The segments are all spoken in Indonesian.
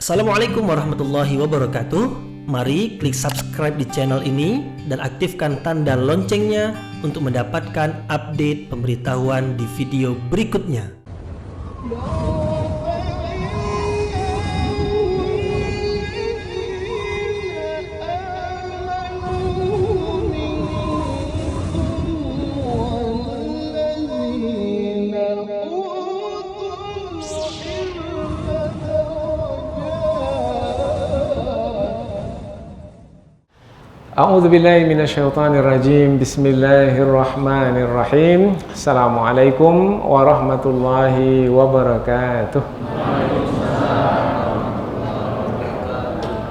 Assalamualaikum warahmatullahi wabarakatuh. Mari klik subscribe di channel ini dan aktifkan tanda loncengnya untuk mendapatkan update pemberitahuan di video berikutnya. A'udzu billahi minasyaitonir rajim. Bismillahirrahmanirrahim. Assalamualaikum warahmatullahi wabarakatuh.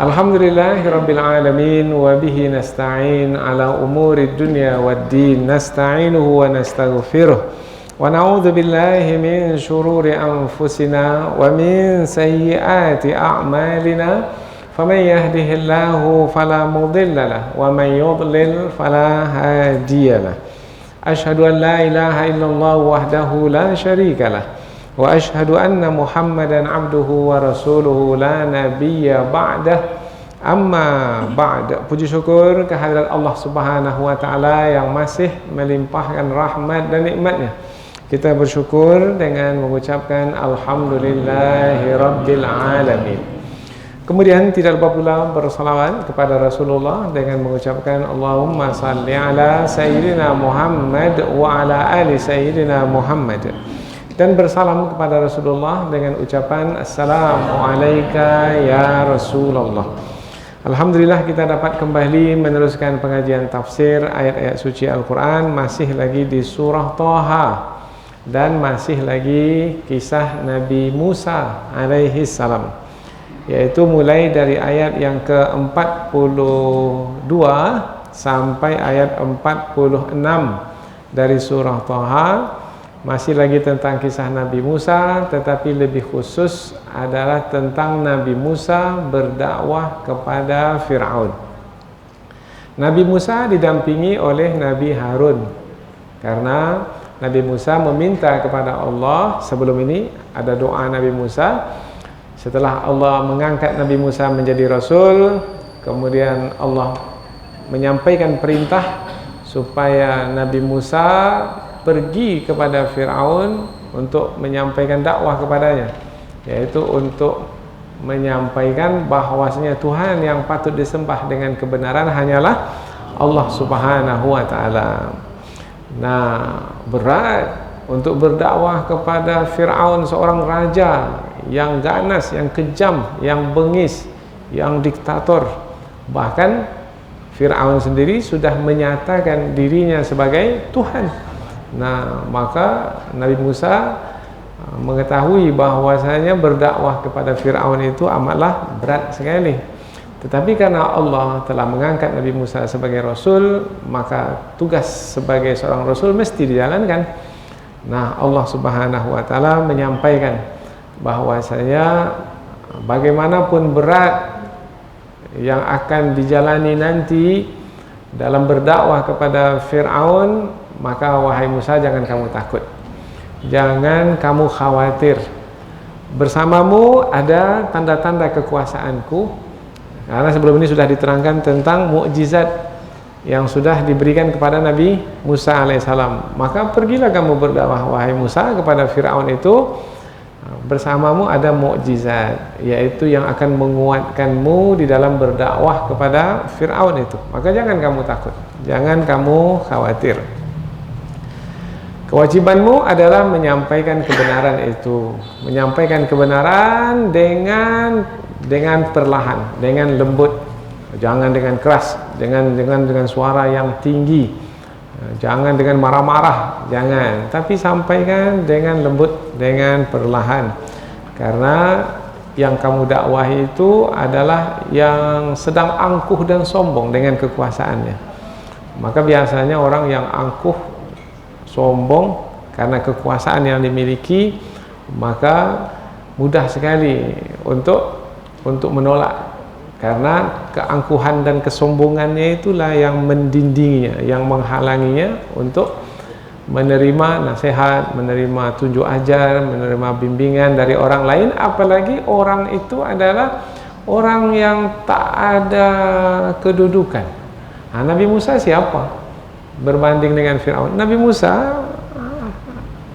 Alhamdulillahirabbil alamin wa bihi nasta'in ala umurid dunya waddin. Nasta'inuhu wa nastaghfiruh. Wa na'udzu billahi min shururi anfusina wa min sayyiati a'malina. فمن يهده الله فلا مضل له ومن يضلل فلا هادي له أشهد أن لا إله إلا الله وحده لا شريك له وأشهد أن محمدا عبده ورسوله لا نبي بعده أما بعد. Puji syukur kehadirat Allah Subhanahu wa taala yang masih melimpahkan rahmat dan nikmatnya. Kita bersyukur dengan mengucapkan alhamdulillahirabbil alamin. Kemudian tidak lupa pula bersalawat kepada Rasulullah dengan mengucapkan Allahumma salli ala Sayyidina Muhammad wa ala ali Sayyidina Muhammad, dan bersalam kepada Rasulullah dengan ucapan Assalamualaikum ya Rasulullah. Alhamdulillah kita dapat kembali meneruskan pengajian tafsir ayat-ayat suci Al-Quran, masih lagi di surah Thaha dan masih lagi kisah Nabi Musa alaihi salam, yaitu mulai dari ayat yang ke-42 sampai ayat 46 dari surah Thaha. Masih lagi tentang kisah Nabi Musa, tetapi lebih khusus adalah tentang Nabi Musa berdakwah kepada Fir'aun. Nabi Musa didampingi oleh Nabi Harun, karena Nabi Musa meminta kepada Allah. Sebelum ini ada doa Nabi Musa. Setelah Allah mengangkat Nabi Musa menjadi Rasul, kemudian Allah menyampaikan perintah supaya Nabi Musa pergi kepada Fir'aun untuk menyampaikan dakwah kepadanya, yaitu untuk menyampaikan bahwasanya Tuhan yang patut disembah dengan kebenaran hanyalah Allah Subhanahu wa ta'ala. Nah, berat untuk berdakwah kepada Fir'aun, seorang raja yang ganas, yang kejam, yang bengis, yang diktator. Bahkan Fir'aun sendiri sudah menyatakan dirinya sebagai Tuhan. Nah, maka Nabi Musa mengetahui bahwasanya berdakwah kepada Fir'aun itu amatlah berat sekali. Tetapi karena Allah telah mengangkat Nabi Musa sebagai Rasul, maka tugas sebagai seorang Rasul mesti dijalankan. Nah, Allah Subhanahu wa ta'ala menyampaikan bahwasanya bagaimanapun berat yang akan dijalani nanti dalam berdakwah kepada Fir'aun, maka wahai Musa, jangan kamu takut, jangan kamu khawatir. Bersamamu ada tanda-tanda kekuasaanku, karena sebelum ini sudah diterangkan tentang mukjizat yang sudah diberikan kepada Nabi Musa alaihissalam. Maka pergilah kamu berdakwah wahai Musa kepada Fir'aun itu, bersamamu ada mukjizat, yaitu yang akan menguatkanmu di dalam berdakwah kepada Fir'aun itu. Maka jangan kamu takut, jangan kamu khawatir. Kewajibanmu adalah menyampaikan kebenaran itu, menyampaikan kebenaran dengan perlahan, dengan lembut. Jangan dengan keras, dengan suara yang tinggi, jangan dengan marah-marah, jangan. Tapi sampaikan dengan lembut, dengan perlahan. Karena yang kamu dakwahi itu adalah yang sedang angkuh dan sombong dengan kekuasaannya. Maka biasanya orang yang angkuh, sombong karena kekuasaan yang dimiliki, maka mudah sekali untuk menolak. Karena keangkuhan dan kesombongannya itulah yang mendindinginya, yang menghalanginya untuk menerima nasihat, menerima tunjuk ajar, menerima bimbingan dari orang lain, apalagi orang itu adalah orang yang tak ada kedudukan. Nabi Musa siapa berbanding dengan Fir'aun? Nabi Musa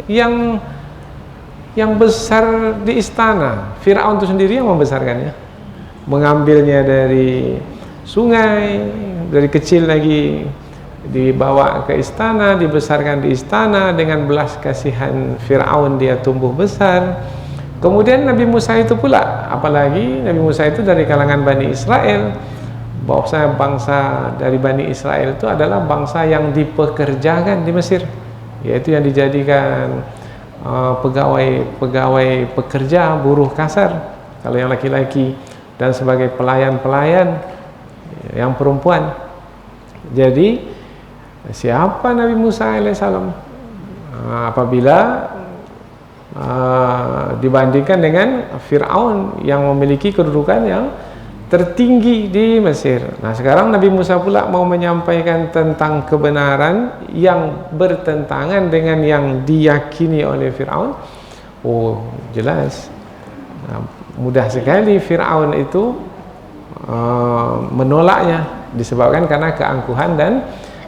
yang besar di istana. Fir'aun itu sendiri yang membesarkannya, mengambilnya dari sungai, dari kecil lagi dibawa ke istana, dibesarkan di istana, dengan belas kasihan Fir'aun dia tumbuh besar. Kemudian Nabi Musa itu pula, apalagi Nabi Musa itu dari kalangan Bani Israel, bahwasanya bangsa dari Bani Israel itu adalah bangsa yang dipekerjakan di Mesir, yaitu yang dijadikan pegawai pekerja, buruh kasar kalau yang laki-laki, dan sebagai pelayan-pelayan yang perempuan. Jadi siapa Nabi Musa alaihissalam apabila dibandingkan dengan Fir'aun yang memiliki kedudukan yang tertinggi di Mesir. Nah, sekarang Nabi Musa pula mau menyampaikan tentang kebenaran yang bertentangan dengan yang diyakini oleh Fir'aun. Oh, jelas. Nah, mudah sekali Fir'aun itu menolaknya, disebabkan karena keangkuhan dan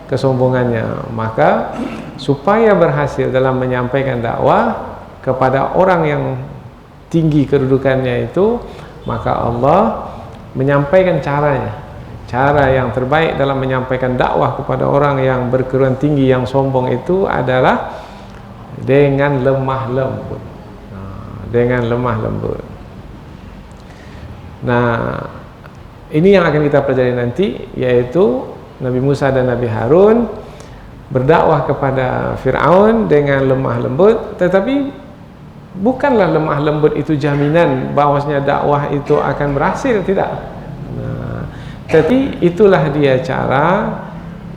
kesombongannya. Maka supaya berhasil dalam menyampaikan dakwah kepada orang yang tinggi kedudukannya itu, maka Allah menyampaikan caranya. Cara yang terbaik dalam menyampaikan dakwah kepada orang yang berkedudukan tinggi, yang sombong itu adalah dengan lemah lembut. Dengan lemah lembut. Nah, ini yang akan kita pelajari nanti, yaitu Nabi Musa dan Nabi Harun berdakwah kepada Fir'aun dengan lemah lembut, tetapi bukanlah lemah lembut itu jaminan bahwasanya dakwah itu akan berhasil, tidak. Nah, tapi itulah dia cara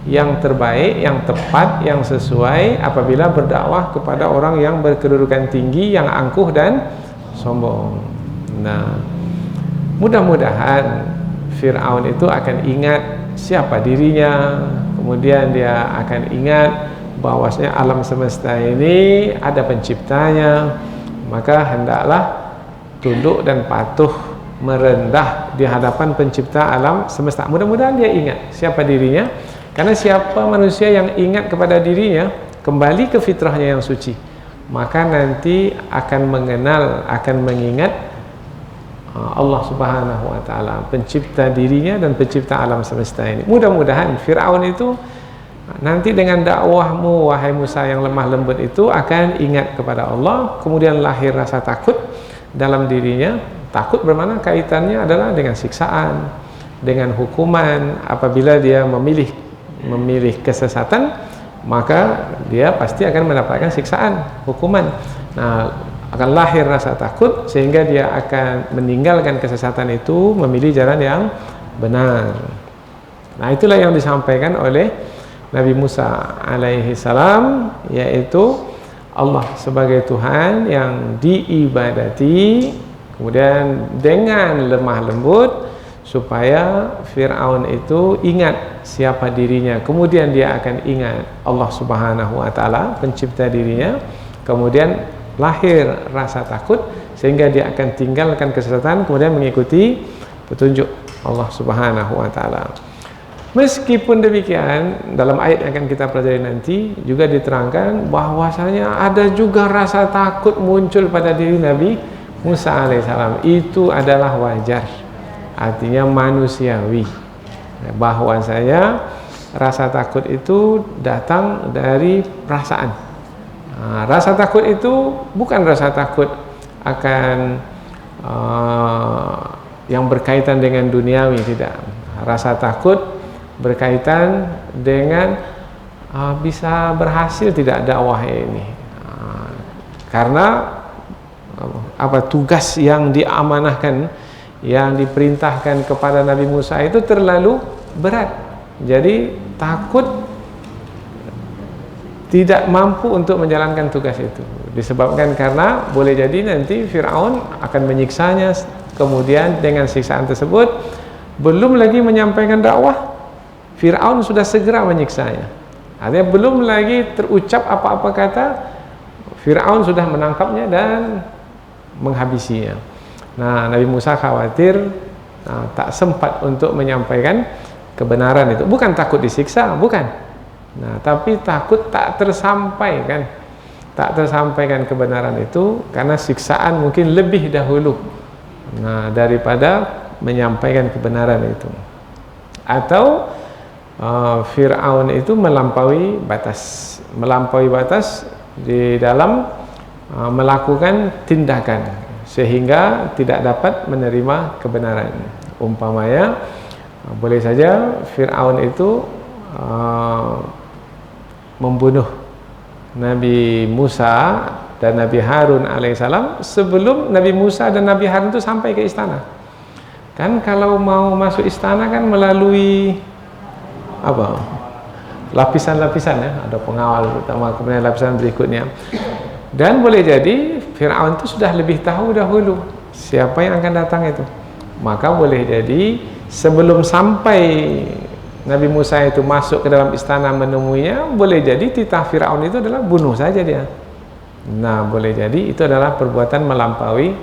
yang terbaik, yang tepat, yang sesuai apabila berdakwah kepada orang yang berkedudukan tinggi, yang angkuh dan sombong. Nah, mudah-mudahan Fir'aun itu akan ingat siapa dirinya, kemudian dia akan ingat bahwasanya alam semesta ini ada penciptanya, maka hendaklah tunduk dan patuh merendah di hadapan pencipta alam semesta. Mudah-mudahan dia ingat siapa dirinya, karena siapa manusia yang ingat kepada dirinya, kembali ke fitrahnya yang suci, maka nanti akan mengenal, akan mengingat Allah Subhanahu wa ta'ala, pencipta dirinya dan pencipta alam semesta ini. Mudah-mudahan Fir'aun itu nanti dengan dakwahmu wahai Musa yang lemah lembut itu akan ingat kepada Allah, kemudian lahir rasa takut dalam dirinya. Takut bermakna kaitannya adalah dengan siksaan, dengan hukuman. Apabila dia memilih kesesatan, maka dia pasti akan mendapatkan siksaan, hukuman. Nah, akan lahir rasa takut sehingga dia akan meninggalkan kesesatan itu, memilih jalan yang benar. Nah, itulah yang disampaikan oleh Nabi Musa alaihi salam, yaitu Allah sebagai Tuhan yang diibadati, kemudian dengan lemah lembut supaya Fir'aun itu ingat siapa dirinya, kemudian dia akan ingat Allah Subhanahu wa ta'ala, pencipta dirinya, kemudian lahir rasa takut sehingga dia akan tinggalkan kesesatan, kemudian mengikuti petunjuk Allah Subhanahu wa ta'ala. Meskipun demikian, dalam ayat yang akan kita pelajari nanti juga diterangkan bahwasanya ada juga rasa takut muncul pada diri Nabi Musa alaihissalam. Itu adalah wajar, artinya manusiawi, bahwasanya rasa takut itu datang dari perasaan. Rasa takut itu bukan rasa takut akan yang berkaitan dengan duniawi, tidak. Rasa takut berkaitan dengan bisa berhasil tidak dakwah ini, karena tugas yang diamanahkan, yang diperintahkan kepada Nabi Musa itu terlalu berat. Jadi takut tidak mampu untuk menjalankan tugas itu, disebabkan karena boleh jadi nanti Fir'aun akan menyiksanya, kemudian dengan siksaan tersebut belum lagi menyampaikan dakwah, Fir'aun sudah segera menyiksanya. Artinya belum lagi terucap apa-apa kata, Fir'aun sudah menangkapnya dan menghabisinya. Nah, Nabi Musa khawatir tak sempat untuk menyampaikan kebenaran itu. Bukan takut disiksa, bukan. Nah, tapi takut tak tersampaikan. Tak tersampaikan kebenaran itu karena siksaan mungkin lebih dahulu. Nah, daripada menyampaikan kebenaran itu. Atau Fir'aun itu melampaui batas di dalam melakukan tindakan sehingga tidak dapat menerima kebenaran. Umpamanya boleh saja Fir'aun itu membunuh Nabi Musa dan Nabi Harun alaihissalam sebelum Nabi Musa dan Nabi Harun itu sampai ke istana. Kan kalau mau masuk istana kan melalui apa? Lapisan-lapisan ya, ada pengawal pertama, kemudian lapisan berikutnya. Dan boleh jadi Fir'aun itu sudah lebih tahu dahulu siapa yang akan datang itu. Maka boleh jadi sebelum sampai Nabi Musa itu masuk ke dalam istana menemuinya, boleh jadi titah Fir'aun itu adalah bunuh saja dia. Nah, boleh jadi itu adalah perbuatan melampaui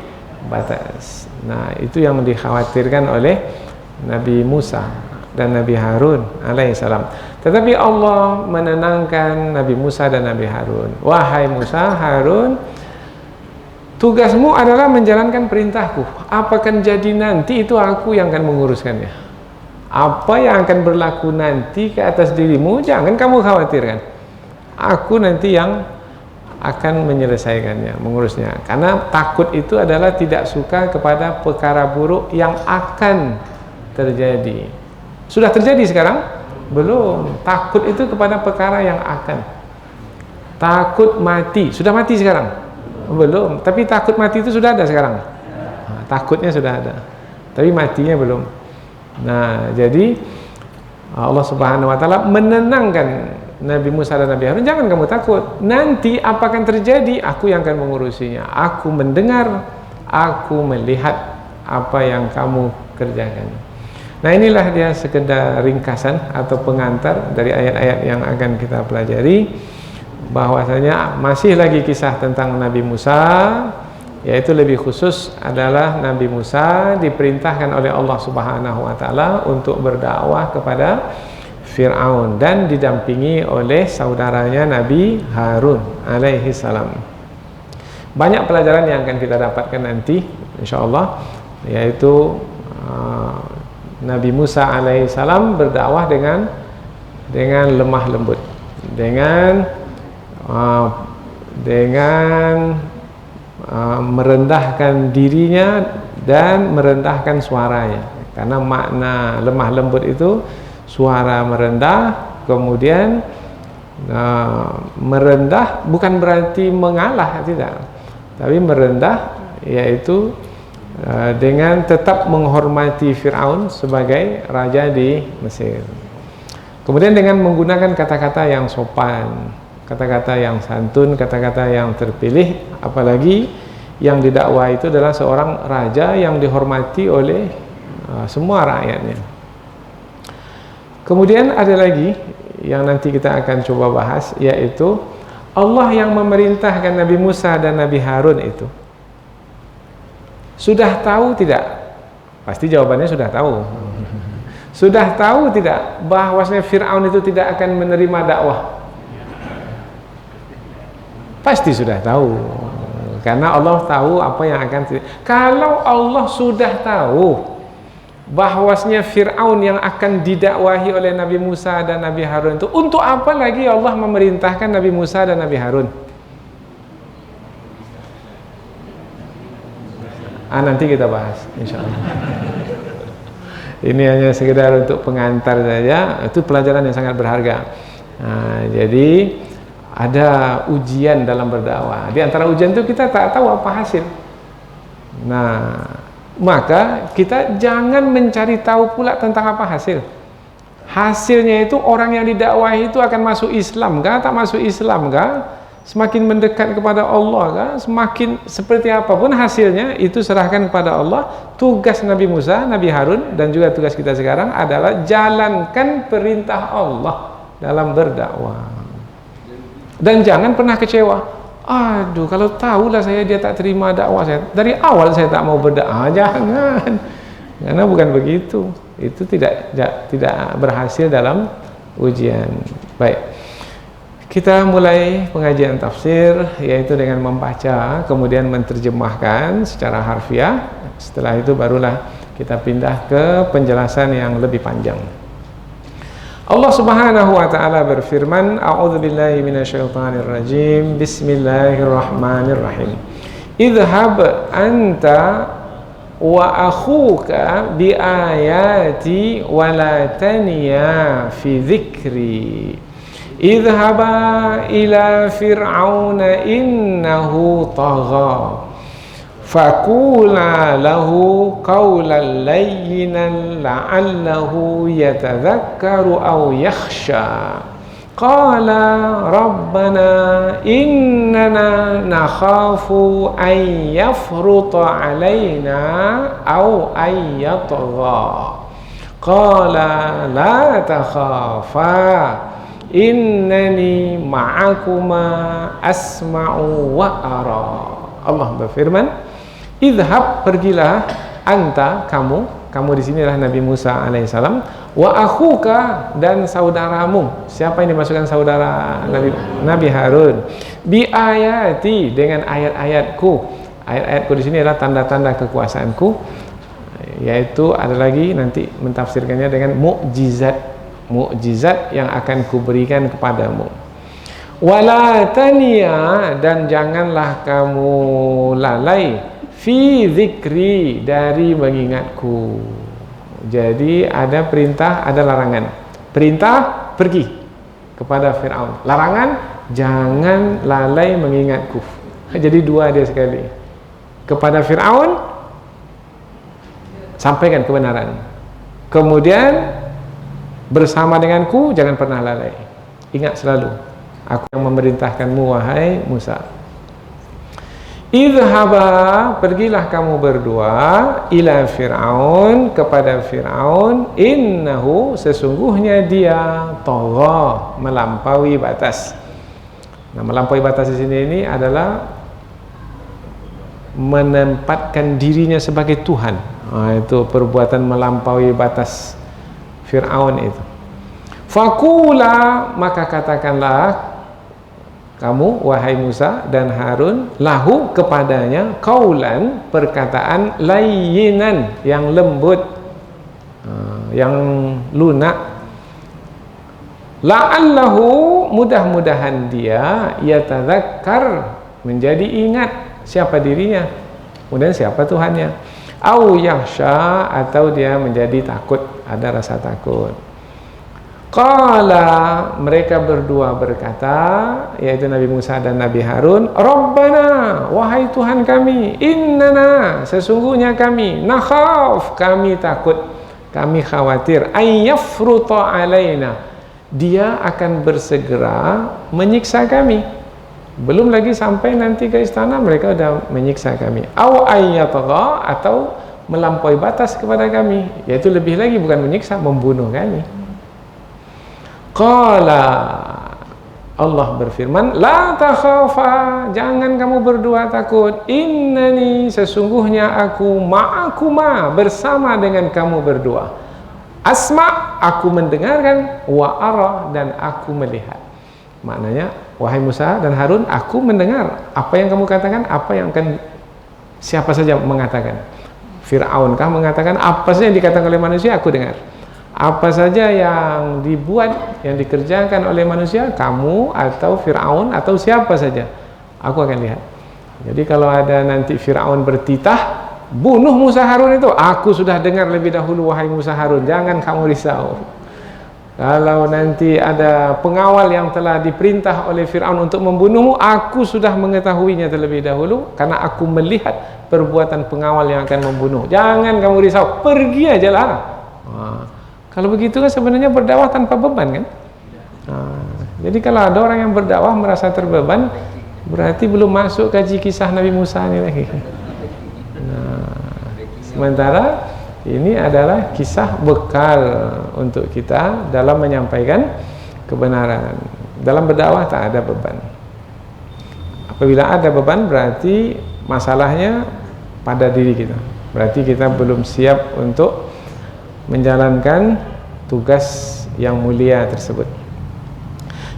batas. Nah, itu yang dikhawatirkan oleh Nabi Musa dan Nabi Harun alaihissalam. Tetapi Allah menenangkan Nabi Musa dan Nabi Harun. Wahai Musa, Harun, tugasmu adalah menjalankan perintahku. Apa akan jadi nanti itu aku yang akan menguruskannya. Apa yang akan berlaku nanti ke atas dirimu jangan kamu khawatirkan. Aku nanti yang akan menyelesaikannya, mengurusnya. Karena takut itu adalah tidak suka kepada perkara buruk yang akan terjadi. Sudah terjadi sekarang? Belum. Takut itu kepada perkara yang akan. Takut mati. Sudah mati sekarang? Belum. Tapi takut mati itu sudah ada sekarang? Nah, takutnya sudah ada. Tapi matinya belum. Nah, jadi Allah Subhanahu wa taala menenangkan Nabi Musa dan Nabi Harun, jangan kamu takut. Nanti apa akan terjadi? Aku yang akan mengurusinya. Aku mendengar, aku melihat apa yang kamu kerjakan. Nah, inilah dia sekedar ringkasan atau pengantar dari ayat-ayat yang akan kita pelajari. Bahwasanya masih lagi kisah tentang Nabi Musa, yaitu lebih khusus adalah Nabi Musa diperintahkan oleh Allah Subhanahu wa taala untuk berdakwah kepada Fir'aun dan didampingi oleh saudaranya Nabi Harun alaihi salam. Banyak pelajaran yang akan kita dapatkan nanti insyaallah, yaitu Nabi Musa alaihi salam berdakwah dengan lemah lembut, dengan merendahkan dirinya dan merendahkan suaranya. Karena makna lemah lembut itu suara merendah, kemudian merendah bukan berarti mengalah, tidak, tapi merendah yaitu dengan tetap menghormati Fir'aun sebagai raja di Mesir. Kemudian dengan menggunakan kata-kata yang sopan, kata-kata yang santun, kata-kata yang terpilih, apalagi yang didakwa itu adalah seorang raja yang dihormati oleh semua rakyatnya. Kemudian ada lagi yang nanti kita akan coba bahas, yaitu Allah yang memerintahkan Nabi Musa dan Nabi Harun itu sudah tahu tidak? Pasti jawabannya sudah tahu. Sudah tahu tidak bahwasanya Fir'aun itu tidak akan menerima dakwah? Pasti sudah tahu. Karena Allah tahu apa yang akan terjadi. Kalau Allah sudah tahu bahwasanya Fir'aun yang akan didakwahi oleh Nabi Musa dan Nabi Harun itu, untuk apa lagi Allah memerintahkan Nabi Musa dan Nabi Harun? Nanti kita bahas insyaallah. Ini hanya sekedar untuk pengantar saja. Itu pelajaran yang sangat berharga. Jadi ada ujian dalam berdakwah. Di antara ujian itu kita tak tahu apa hasil. Nah, maka kita jangan mencari tahu pula tentang apa hasil. Hasilnya itu orang yang didakwahi itu akan masuk Islam kah, tak masuk Islam kah, semakin mendekat kepada Allah kah, semakin seperti apapun hasilnya itu serahkan kepada Allah. Tugas Nabi Musa, Nabi Harun dan juga tugas kita sekarang adalah jalankan perintah Allah. dalam berdakwah. Dan jangan pernah kecewa. Aduh, kalau tahulah saya dia tak terima dakwah saya, dari awal saya tak mau berdakwah. Jangan. Karena bukan begitu. Itu tidak berhasil dalam ujian. Baik. Kita mulai pengajian tafsir, yaitu dengan membaca, kemudian menerjemahkan secara harfiah. Setelah itu barulah kita pindah ke penjelasan yang lebih panjang. Allah Subhanahu wa taala berfirman, A'udzubillahi minasyaitonir rajim. Bismillahirrahmanirrahim. Idhhab anta wa akhuka bi ayati wa la taniya fi dzikri. Idhhaba ila fir'auna innahu tagha faqula lahu qawlan layyinan la'allahu yatadhakkaru aw yakhsha qala rabbana innana nakhafu an yafruta alaina aw an yatgha qala la takhafa innani ma'akuma asma'u wa ara. Allah berfirman, idhab, pergilah, anta, kamu di sini adalah Nabi Musa alaihissalam, wa akhuka, dan saudaramu. Siapa yang dimasukkan saudara Nabi Harun? Bi ayati, dengan ayat-ayatku. Ayat-ayatku di sini adalah tanda-tanda kekuasaanku, yaitu ada lagi nanti mentafsirkannya dengan mukjizat yang akan kuberikan kepadamu. Wala taniya, dan janganlah kamu lalai fi zikri, dari mengingatku. Jadi ada perintah, ada larangan. Perintah, pergi kepada Fir'aun. Larangan, jangan lalai mengingatku. Jadi dua dia sekali. Kepada Fir'aun, sampaikan kebenaran. Kemudian bersama denganku, jangan pernah lalai. Ingat selalu, aku yang memerintahkanmu, wahai Musa. Idhaba, pergilah kamu berdua, ila Fir'aun, kepada Fir'aun, innahu, sesungguhnya dia, tagha, melampaui batas. Nah, melampaui batas di sini ini adalah menempatkan dirinya sebagai Tuhan. Nah, itu perbuatan melampaui batas Fir'aun itu. Fakula, maka katakanlah kamu, wahai Musa dan Harun, lahu, kepadanya, kaulan, perkataan layyinan, yang lembut, yang lunak. La'allahu, mudah-mudahan dia yatadzakkar, menjadi ingat siapa dirinya, kemudian siapa Tuhannya. Au yakhsha, atau dia menjadi takut, ada rasa takut. Qala, mereka berdua berkata, yaitu Nabi Musa dan Nabi Harun, Rabbana, wahai Tuhan kami, innana, sesungguhnya kami, nakhaf, kami takut, kami khawatir, ayyafruta alaina, dia akan bersegera menyiksa kami. Belum lagi sampai nanti ke istana, mereka sudah menyiksa kami. Aw ayyatagha, atau melampaui batas kepada kami, yaitu lebih lagi, bukan menyiksa, membunuh kami. Qala, Allah berfirman, la takhafa, jangan kamu berdua takut, innani, sesungguhnya aku, ma'akuma, bersama dengan kamu berdua, asma, aku mendengarkan, wa ara, dan aku melihat. Maknanya, wahai Musa dan Harun, aku mendengar apa yang kamu katakan, apa yang akan siapa saja mengatakan. Fir'aun kah mengatakan, apa saja yang dikatakan oleh manusia, aku dengar. Apa saja yang dibuat, yang dikerjakan oleh manusia, kamu atau Fir'aun atau siapa saja, aku akan lihat. Jadi kalau ada nanti Fir'aun bertitah, bunuh Musa Harun itu, aku sudah dengar lebih dahulu, wahai Musa Harun, jangan kamu risau. Kalau nanti ada pengawal yang telah diperintah oleh Fir'aun untuk membunuhmu, aku sudah mengetahuinya terlebih dahulu, karena aku melihat perbuatan pengawal yang akan membunuh. Jangan kamu risau, pergi aja lah. Kalau begitu kan sebenarnya berdakwah tanpa beban kan? Jadi kalau ada orang yang berdakwah merasa terbeban, berarti belum masuk kaji kisah Nabi Musa ini lagi. Sementara ini adalah kisah bekal untuk kita dalam menyampaikan kebenaran. Dalam berdakwah tak ada beban. Apabila ada beban berarti masalahnya pada diri kita. Berarti kita belum siap untuk menjalankan tugas yang mulia tersebut.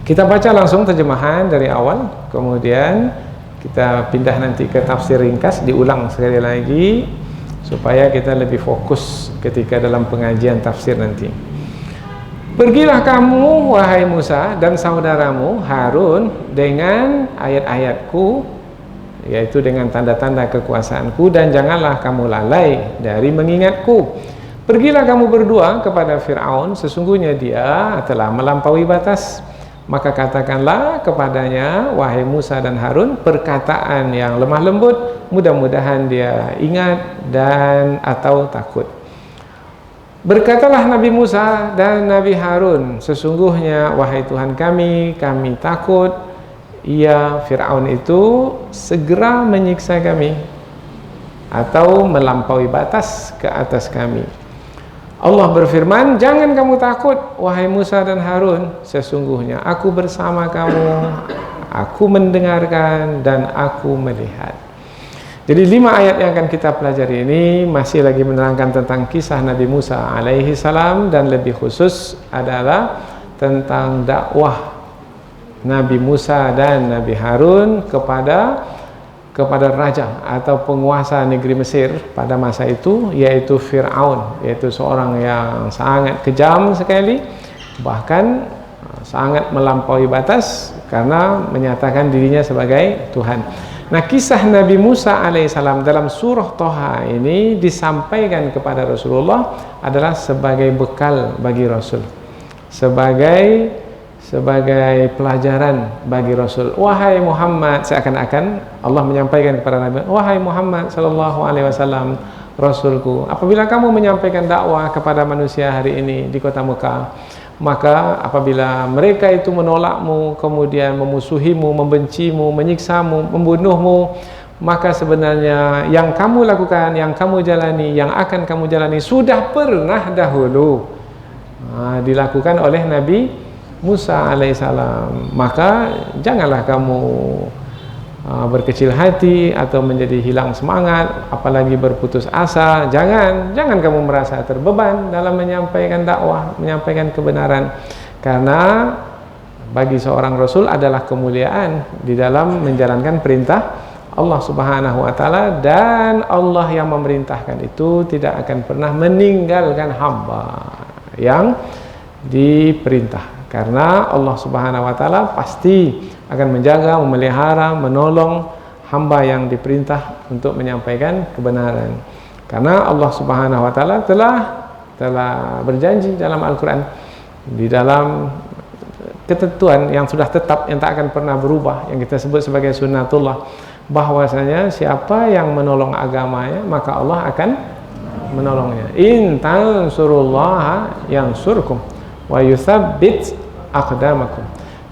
Kita baca langsung terjemahan dari awal, kemudian kita pindah nanti ke tafsir ringkas, diulang sekali lagi supaya kita lebih fokus ketika dalam pengajian tafsir nanti. Pergilah kamu wahai Musa dan saudaramu Harun dengan ayat-ayatku, yaitu dengan tanda-tanda kekuasaanku, dan janganlah kamu lalai dari mengingatku. Pergilah kamu berdua kepada Fir'aun, sesungguhnya dia telah melampaui batas. Maka katakanlah kepadanya, wahai Musa dan Harun, perkataan yang lemah lembut, mudah-mudahan dia ingat dan atau takut. Berkatalah Nabi Musa dan Nabi Harun, sesungguhnya wahai Tuhan kami takut ia Fir'aun itu segera menyiksa kami atau melampaui batas ke atas kami. Allah berfirman, jangan kamu takut wahai Musa dan Harun, sesungguhnya aku bersama kamu, aku mendengarkan dan aku melihat. Jadi 5 ayat yang akan kita pelajari ini masih lagi menerangkan tentang kisah Nabi Musa alaihi salam, dan lebih khusus adalah tentang dakwah Nabi Musa dan Nabi Harun kepada raja atau penguasa negeri Mesir pada masa itu, yaitu Fir'aun, yaitu seorang yang sangat kejam sekali, bahkan sangat melampaui batas karena menyatakan dirinya sebagai Tuhan. Nah, kisah Nabi Musa alaihissalam dalam surah Thaha ini disampaikan kepada Rasulullah adalah sebagai bekal bagi Rasul, sebagai pelajaran bagi Rasul. Wahai Muhammad, seakan-akan Allah menyampaikan kepada Nabi, wahai Muhammad sallallahu alaihi wasallam, Rasulku, apabila kamu menyampaikan dakwah kepada manusia hari ini di kota Mekah, maka apabila mereka itu menolakmu, kemudian memusuhimu, membencimu, menyiksamu, membunuhmu, maka sebenarnya yang kamu lakukan, yang kamu jalani, yang akan kamu jalani sudah pernah dahulu dilakukan oleh Nabi Musa alaihissalam. Maka janganlah kamu berkecil hati atau menjadi hilang semangat, apalagi berputus asa. Jangan kamu merasa terbeban dalam menyampaikan dakwah, menyampaikan kebenaran, karena bagi seorang Rasul adalah kemuliaan di dalam menjalankan perintah Allah subhanahu wa ta'ala, dan Allah yang memerintahkan itu tidak akan pernah meninggalkan hamba yang diperintah. Karena Allah subhanahu wa ta'ala pasti akan menjaga, memelihara, menolong hamba yang diperintah untuk menyampaikan kebenaran. Karena Allah subhanahu wa ta'ala telah berjanji dalam Al-Quran, di dalam ketentuan yang sudah tetap, yang tak akan pernah berubah, yang kita sebut sebagai sunnatullah, bahwasanya siapa yang menolong agamanya, maka Allah akan menolongnya. In tansurullaha yansurkum wa yuthabbit aqdamakum.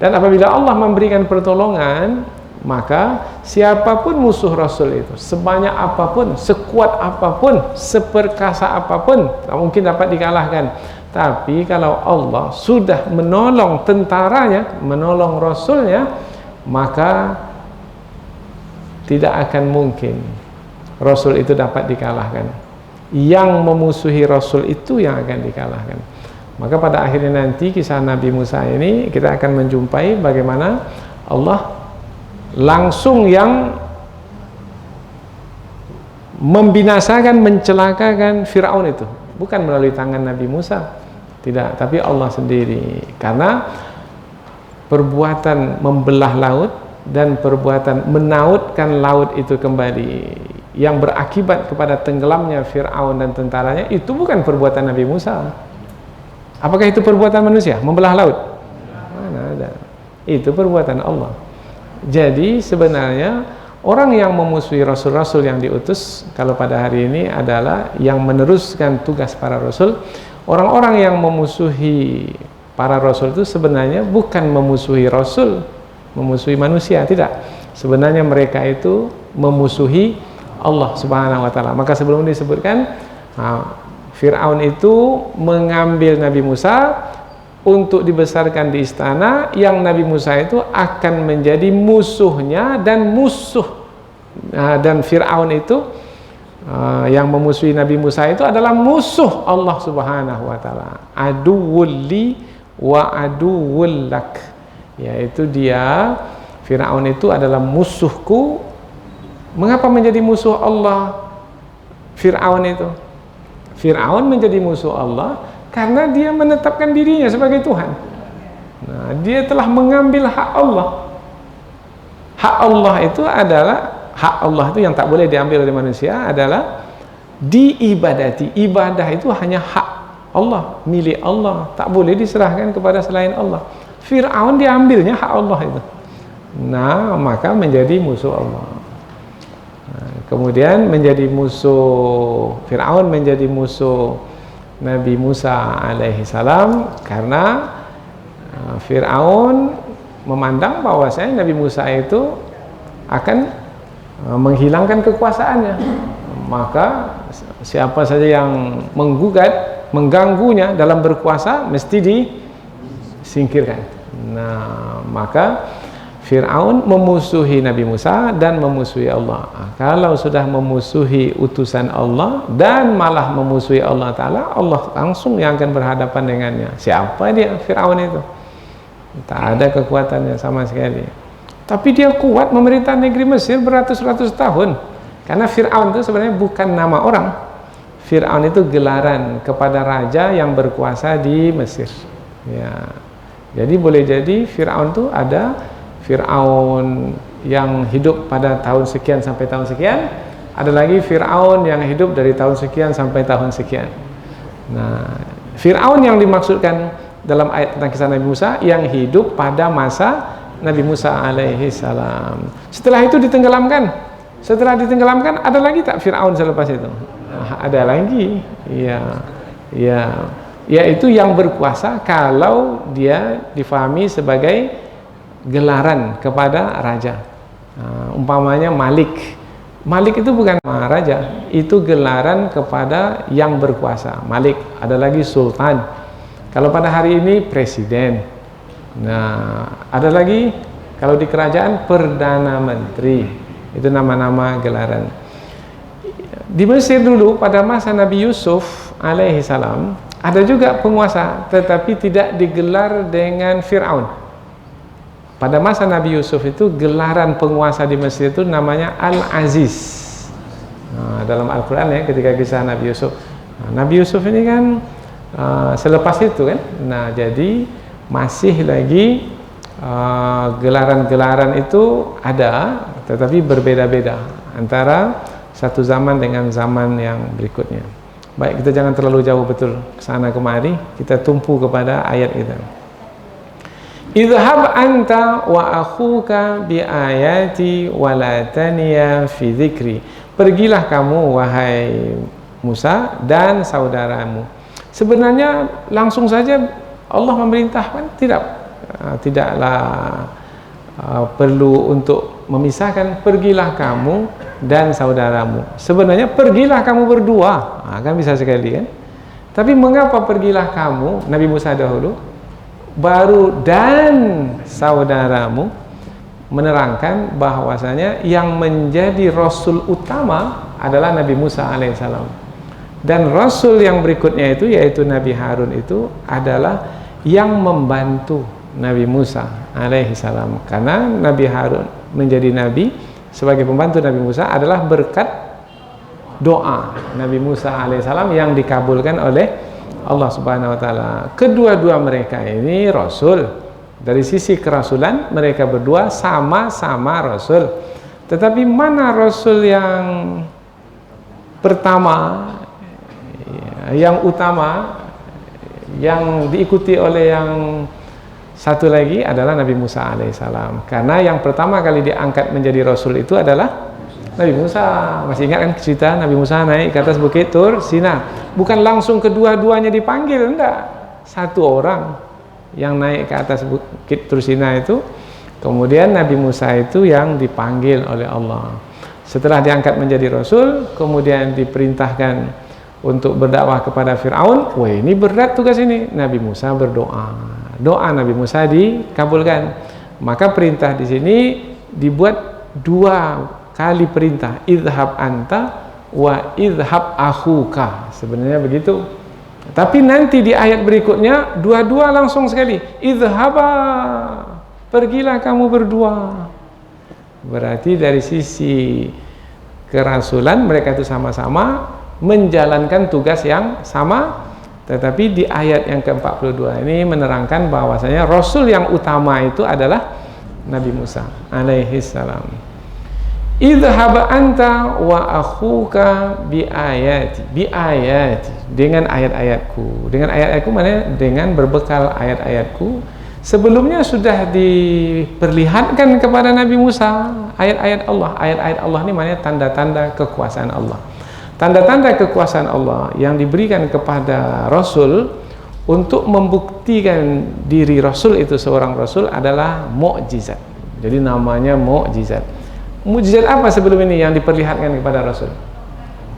Dan apabila Allah memberikan pertolongan, maka siapapun musuh Rasul itu, sebanyak apapun, sekuat apapun, seperkasa apapun, tak mungkin dapat dikalahkan. Tapi kalau Allah sudah menolong tentaranya, menolong Rasulnya, maka tidak akan mungkin Rasul itu dapat dikalahkan. Yang memusuhi Rasul itu yang akan dikalahkan. Maka pada akhirnya nanti kisah Nabi Musa ini kita akan menjumpai bagaimana Allah langsung yang membinasakan, mencelakakan Fir'aun itu, bukan melalui tangan Nabi Musa, tidak, tapi Allah sendiri. Karena perbuatan membelah laut dan perbuatan menautkan laut itu kembali yang berakibat kepada tenggelamnya Fir'aun dan tentaranya, itu bukan perbuatan Nabi Musa. Apakah itu perbuatan manusia? Membelah laut? Mana ada. Itu perbuatan Allah. Jadi sebenarnya orang yang memusuhi Rasul-Rasul yang diutus kalau pada hari ini adalah yang meneruskan tugas para Rasul. Orang-orang yang memusuhi para Rasul itu sebenarnya bukan memusuhi Rasul, memusuhi manusia, tidak. Sebenarnya mereka itu memusuhi Allah subhanahu wa ta'ala. Maka sebelum disebutkan Fir'aun itu mengambil Nabi Musa untuk dibesarkan di istana, yang Nabi Musa itu akan menjadi musuhnya, dan dan Fir'aun itu yang memusuhi Nabi Musa itu adalah musuh Allah Subhanahu wa taala. Aduwwul li wa aduwwul lak. Yaitu dia, Fir'aun itu adalah musuhku. Mengapa menjadi musuh Allah Fir'aun itu? Fir'aun menjadi musuh Allah karena dia menetapkan dirinya sebagai Tuhan. Nah, dia telah mengambil hak Allah. Hak Allah itu adalah, hak Allah itu yang tak boleh diambil oleh manusia adalah diibadati. Ibadah itu hanya hak Allah, milik Allah, tak boleh diserahkan kepada selain Allah. Fir'aun diambilnya hak Allah itu. Nah, maka menjadi musuh Allah. Nah, kemudian menjadi musuh, Fir'aun menjadi musuh Nabi Musa alaihi salam karena Fir'aun memandang bahwasanya Nabi Musa itu akan menghilangkan kekuasaannya. Maka siapa saja yang menggugat, mengganggunya dalam berkuasa mesti disingkirkan. Nah, maka Fir'aun memusuhi Nabi Musa dan memusuhi Allah. Kalau sudah memusuhi utusan Allah dan malah memusuhi Allah Ta'ala, Allah langsung yang akan berhadapan dengannya. Siapa dia Fir'aun itu? Tak ada kekuatannya sama sekali. Tapi dia kuat memerintah negeri Mesir beratus-ratus tahun. Karena Fir'aun itu sebenarnya bukan nama orang. Fir'aun itu gelaran kepada raja yang berkuasa di Mesir. Ya. Jadi boleh jadi Fir'aun itu ada Fir'aun yang hidup pada tahun sekian sampai tahun sekian, ada lagi Fir'aun yang hidup dari tahun sekian sampai tahun sekian. Nah, Fir'aun yang dimaksudkan dalam ayat tentang kisah Nabi Musa yang hidup pada masa Nabi Musa alaihi salam. Setelah itu ditenggelamkan. Setelah ditenggelamkan, ada lagi tak Fir'aun selepas itu? Nah, ada lagi. Yaitu yang berkuasa kalau dia difahami sebagai gelaran kepada raja. Umpamanya Malik. Malik itu bukan raja, itu gelaran kepada yang berkuasa. Malik. Ada lagi Sultan. Kalau pada hari ini Presiden. Nah, ada lagi kalau di kerajaan Perdana Menteri. Itu nama-nama gelaran. Di Mesir dulu pada masa Nabi Yusuf alaihi salam ada juga penguasa, tetapi tidak digelar dengan Fir'aun. Pada masa Nabi Yusuf itu gelaran penguasa di Mesir itu namanya Al-Aziz. Nah, dalam Al-Quran ya, ketika kisah Nabi Yusuf. Nah, Nabi Yusuf ini kan selepas itu kan. Nah, jadi masih lagi gelaran-gelaran itu ada, tetapi berbeda-beda antara satu zaman dengan zaman yang berikutnya. Baik, kita jangan terlalu jauh betul ke sana kemari. Kita tumpu kepada ayat kita. Idhhab anta wa akhuka bi ayati wa la taniya fi dzikri. Pergilah kamu wahai Musa dan saudaramu. Sebenarnya langsung saja Allah memerintahkan, tidaklah perlu untuk memisahkan. Pergilah kamu dan saudaramu. Sebenarnya pergilah kamu berdua. Kan bisa sekali kan? Tapi mengapa pergilah kamu, Nabi Musa dahulu, baru dan saudaramu? Menerangkan bahwasanya yang menjadi rasul utama adalah Nabi Musa alaihissalam, dan rasul yang berikutnya itu yaitu Nabi Harun itu adalah yang membantu Nabi Musa alaihissalam, karena Nabi Harun menjadi nabi sebagai pembantu Nabi Musa adalah berkat doa Nabi Musa alaihissalam yang dikabulkan oleh Allah Subhanahu wa taala. Kedua-dua mereka ini rasul. Dari sisi kerasulan mereka berdua sama-sama rasul. Tetapi mana rasul yang pertama, yang utama, yang diikuti oleh yang satu lagi adalah Nabi Musa alaihissalam. Karena yang pertama kali diangkat menjadi rasul itu adalah Nabi Musa. Masih ingat kan cerita Nabi Musa naik ke atas bukit Tur Sina? Bukan langsung kedua-duanya dipanggil, enggak. Satu orang yang naik ke atas bukit Tur Sina itu, kemudian Nabi Musa itu yang dipanggil oleh Allah. Setelah diangkat menjadi rasul, kemudian diperintahkan untuk berdakwah kepada Fir'aun. Wah, ini berat tugas ini. Nabi Musa berdoa. Doa Nabi Musa dikabulkan. Maka perintah di sini dibuat 2 kali perintah. Idhab anta wa idhab akhuka. Sebenarnya begitu. Tapi nanti di ayat berikutnya dua-dua langsung sekali. Idhaba, pergilah kamu berdua. Berarti dari sisi kerasulan mereka itu sama-sama menjalankan tugas yang sama. Tetapi di ayat yang ke-42 ini menerangkan bahwasanya Rasul yang utama itu adalah Nabi Musa alaihi salam. Idhhab anta wa akhuka bi ayati, dengan ayat-ayatku. Dengan ayat-ayatku mana? Dengan berbekal ayat-ayatku. Sebelumnya sudah diperlihatkan kepada Nabi Musa ayat-ayat Allah. Ayat-ayat Allah ini maknanya tanda-tanda kekuasaan Allah. Tanda-tanda kekuasaan Allah yang diberikan kepada Rasul untuk membuktikan diri Rasul itu seorang Rasul adalah mukjizat. Jadi namanya mukjizat. Mukjizat apa sebelum ini yang diperlihatkan kepada Rasul?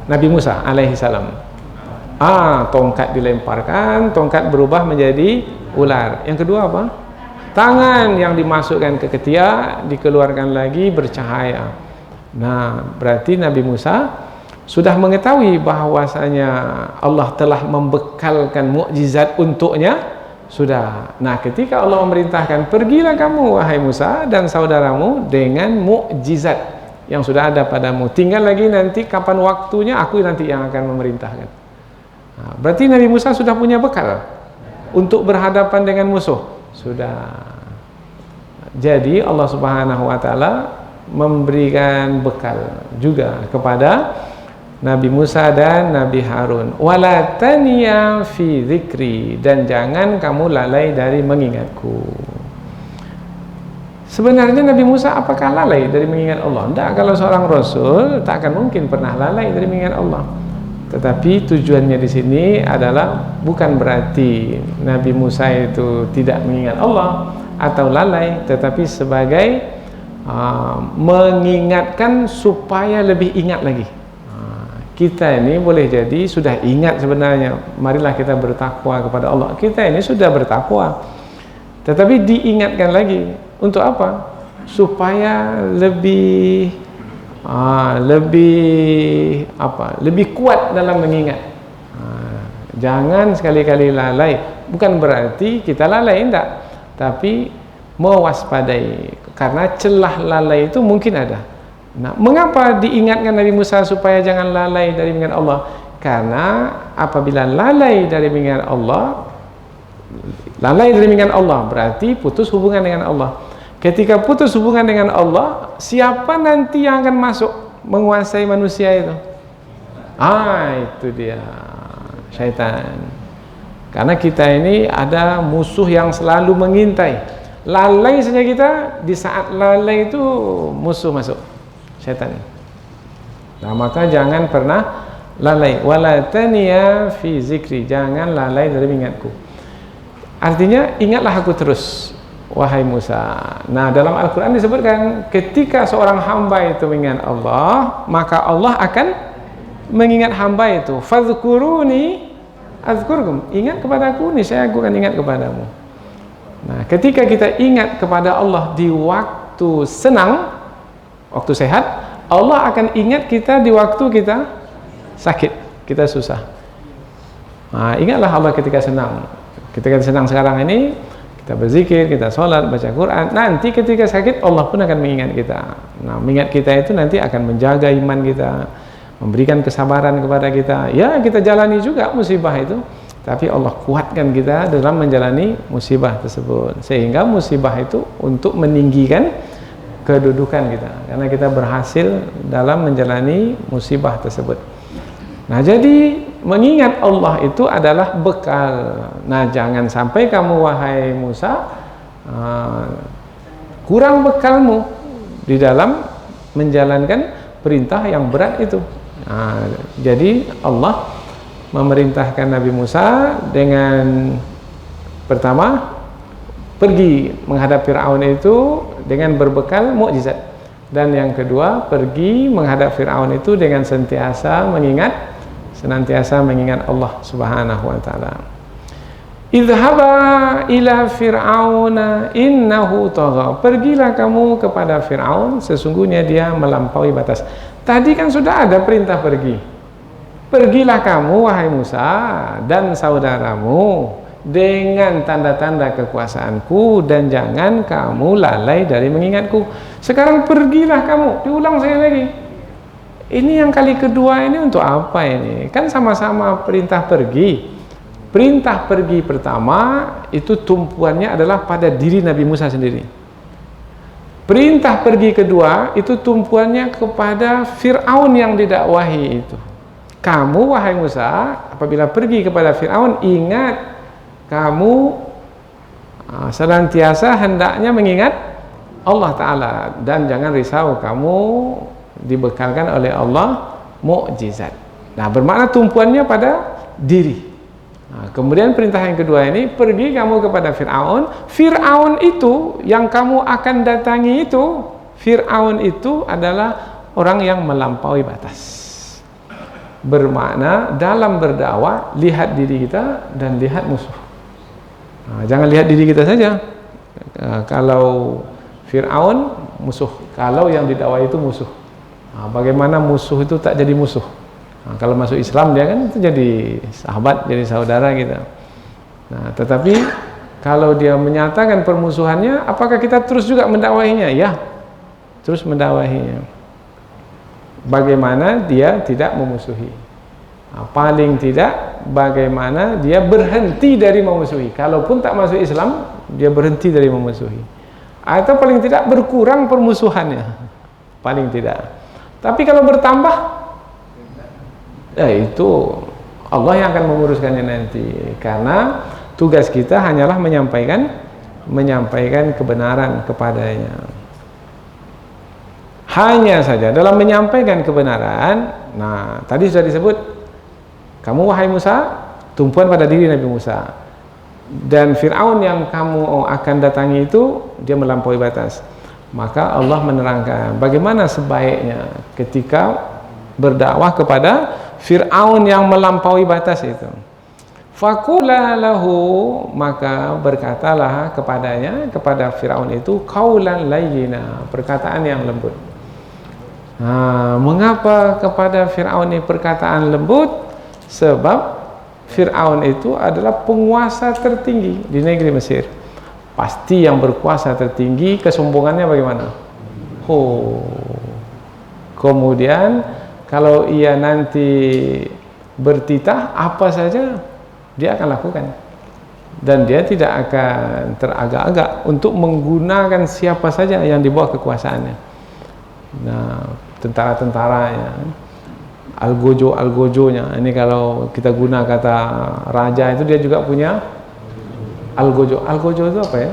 Nabi Musa alaihi salam. Tongkat dilemparkan, tongkat berubah menjadi ular. Yang kedua apa? Tangan yang dimasukkan ke ketiak, dikeluarkan lagi bercahaya. Nah, berarti Nabi Musa sudah mengetahui bahwasanya Allah telah membekalkan mukjizat untuknya. Sudah. Nah, ketika Allah memerintahkan, pergilah kamu wahai Musa dan saudaramu dengan mukjizat yang sudah ada padamu. Tinggal lagi nanti kapan waktunya aku nanti yang akan memerintahkan. Nah, berarti Nabi Musa sudah punya bekal untuk berhadapan dengan musuh. Sudah. Jadi Allah Subhanahu wa taala memberikan bekal juga kepada Nabi Musa dan Nabi Harun. Wala taniya fi dzikri, dan jangan kamu lalai dari mengingatku. Sebenarnya Nabi Musa apakah lalai dari mengingat Allah? Tidak, kalau seorang Rasul tak akan mungkin pernah lalai dari mengingat Allah. Tetapi tujuannya di sini adalah bukan berarti Nabi Musa itu tidak mengingat Allah atau lalai, tetapi sebagai mengingatkan supaya lebih ingat lagi. Kita ini boleh jadi sudah ingat sebenarnya, marilah kita bertakwa kepada Allah. Kita ini sudah bertakwa, tetapi diingatkan lagi. Untuk apa? Supaya lebih lebih kuat dalam mengingat. Jangan sekali-kali lalai. Bukan berarti kita lalai, enggak, tapi mewaspadai, karena celah lalai itu mungkin ada. Nah, mengapa diingatkan Nabi Musa supaya jangan lalai dari mengingat Allah? Karena apabila lalai dari mengingat Allah, berarti putus hubungan dengan Allah. Ketika putus hubungan dengan Allah, siapa nanti yang akan masuk menguasai manusia itu? Itu dia, syaitan. Karena kita ini ada musuh yang selalu mengintai. Lalai saja kita, di saat lalai itu musuh masuk, syaitan. Nah, maka jangan pernah lalai. Wala taniya fi zikri, jangan lalai dari mengingatku. Artinya ingatlah aku terus, wahai Musa. Nah, dalam Al-Quran disebutkan ketika seorang hamba itu mengingat Allah, maka Allah akan mengingat hamba itu. Fadhkuruni azkurkum, ingat kepadaku, niscaya aku akan ingat kepadamu. Nah, ketika kita ingat kepada Allah di waktu senang, waktu sehat, Allah akan ingat kita di waktu kita sakit, kita susah. Nah, ingatlah Allah ketika senang. Ketika kita senang sekarang ini, kita berzikir, kita sholat, baca Quran. Nanti ketika sakit, Allah pun akan mengingat kita. Nah, mengingat kita itu nanti akan menjaga iman kita, memberikan kesabaran kepada kita. Ya, kita jalani juga musibah itu, tapi Allah kuatkan kita dalam menjalani musibah tersebut, sehingga musibah itu untuk meninggikan kedudukan kita, karena kita berhasil dalam menjalani musibah tersebut. Nah, jadi mengingat Allah itu adalah bekal. Nah, jangan sampai kamu wahai Musa kurang bekalmu di dalam menjalankan perintah yang berat itu. Nah, jadi Allah memerintahkan Nabi Musa dengan pertama pergi menghadap Fir'aun itu dengan berbekal mukjizat, dan yang kedua pergi menghadap Fir'aun itu dengan sentiasa mengingat senantiasa mengingat Allah Subhanahu wa taala. Idhaba ila fir'auna innahu tagha. Pergilah kamu kepada Fir'aun, sesungguhnya dia melampaui batas. Tadi kan sudah ada perintah pergi. Pergilah kamu wahai Musa dan saudaramu dengan tanda-tanda kekuasaanku dan jangan kamu lalai dari mengingatku. Sekarang pergilah kamu. Diulang saya lagi. Ini yang kali kedua ini untuk apa ini? Kan sama-sama perintah pergi. Perintah pergi pertama itu tumpuannya adalah pada diri Nabi Musa sendiri. Perintah pergi kedua itu tumpuannya kepada Fir'aun yang didakwahi itu. Kamu wahai Musa, apabila pergi kepada Fir'aun, ingat kamu senantiasa hendaknya mengingat Allah Ta'ala. Dan jangan risau, kamu dibekalkan oleh Allah mukjizat. Nah, bermakna tumpuannya pada diri. Nah, kemudian perintah yang kedua ini, pergi kamu kepada Fir'aun. Fir'aun itu yang kamu akan datangi itu, Fir'aun itu adalah orang yang melampaui batas. Bermakna dalam berdakwah, lihat diri kita dan lihat musuh. Nah, jangan lihat diri kita saja. Kalau Fir'aun musuh, kalau yang didakwai itu musuh. Nah, bagaimana musuh itu tak jadi musuh? Nah, kalau masuk Islam dia kan itu jadi sahabat, jadi saudara kita. Nah, tetapi kalau dia menyatakan permusuhannya, apakah kita terus juga mendakwahinya? Ya, terus mendakwahinya. Bagaimana dia tidak memusuhi? Nah, paling tidak bagaimana dia berhenti dari memusuhi. Kalaupun tak masuk Islam, dia berhenti dari memusuhi. Atau paling tidak berkurang permusuhannya. Paling tidak. Tapi kalau bertambah, ya itu Allah yang akan menguruskannya nanti, karena tugas kita hanyalah menyampaikan kebenaran kepadanya. Hanya saja dalam menyampaikan kebenaran, nah tadi sudah disebut, kamu wahai Musa, tumpuan pada diri Nabi Musa, dan Fir'aun yang kamu akan datangi itu dia melampaui batas. Maka Allah menerangkan bagaimana sebaiknya ketika berdakwah kepada Fir'aun yang melampaui batas itu. Faqula lahu, maka berkatalah kepadanya, kepada Fir'aun itu, qaulan layyina, perkataan yang lembut. Nah, mengapa kepada Fir'aun ini perkataan lembut? Sebab Fir'aun itu adalah penguasa tertinggi di negeri Mesir. Pasti yang berkuasa tertinggi, kesombongannya bagaimana? Kemudian kalau ia nanti bertitah, apa saja dia akan lakukan. Dan dia tidak akan teragak-agak untuk menggunakan siapa saja yang di bawah kekuasaannya. Nah, tentara-tentaranya, algojo-algojonya. Ini kalau kita guna kata raja itu, dia juga punya algojo. Algojo itu apa ya?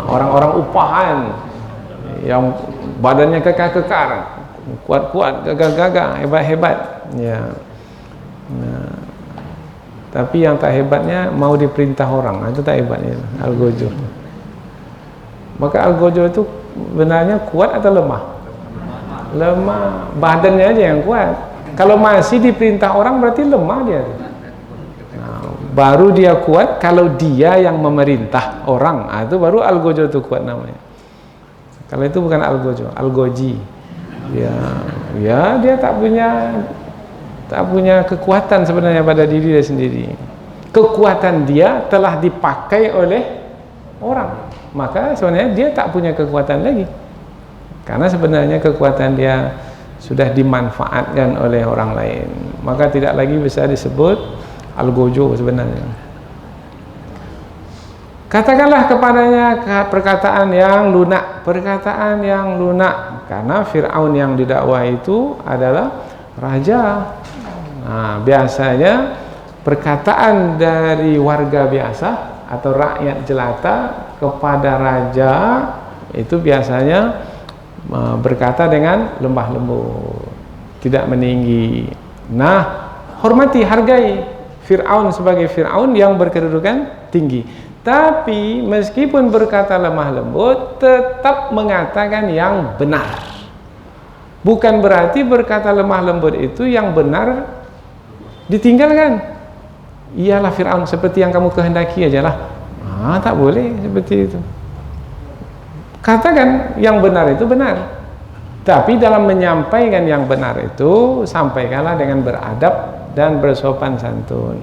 Orang-orang upahan yang badannya kekar-kekar, kuat-kuat, gagah-gagah, hebat-hebat, ya. Nah, tapi yang tak hebatnya mau diperintah orang, itu tak hebatnya, algojo. Maka algojo itu benarnya kuat atau lemah? Lemah, badannya aja yang kuat. Kalau masih diperintah orang berarti lemah dia. Nah, baru dia kuat kalau dia yang memerintah orang, itu baru algojo itu kuat namanya. Kalau itu bukan algojo, algoji. Ya dia tak punya kekuatan sebenarnya pada diri dia sendiri. Kekuatan dia telah dipakai oleh orang, maka sebenarnya dia tak punya kekuatan lagi, karena sebenarnya kekuatan dia sudah dimanfaatkan oleh orang lain, maka tidak lagi bisa disebut algojo sebenarnya. Katakanlah kepadanya perkataan yang lunak, karena Fir'aun yang didakwa itu adalah raja. Nah, biasanya perkataan dari warga biasa atau rakyat jelata kepada raja itu biasanya berkata dengan lembah lembut, tidak meninggi. Nah, hormati, hargai Fir'aun sebagai Fir'aun yang berkedudukan tinggi. Tapi meskipun berkata lemah lembut, tetap mengatakan yang benar. Bukan berarti berkata lemah lembut itu yang benar ditinggalkan. Iyalah Fir'aun, seperti yang kamu kehendaki ajalah. Tak boleh seperti itu. Katakan yang benar itu benar, tapi dalam menyampaikan yang benar itu sampaikanlah dengan beradab dan bersopan santun.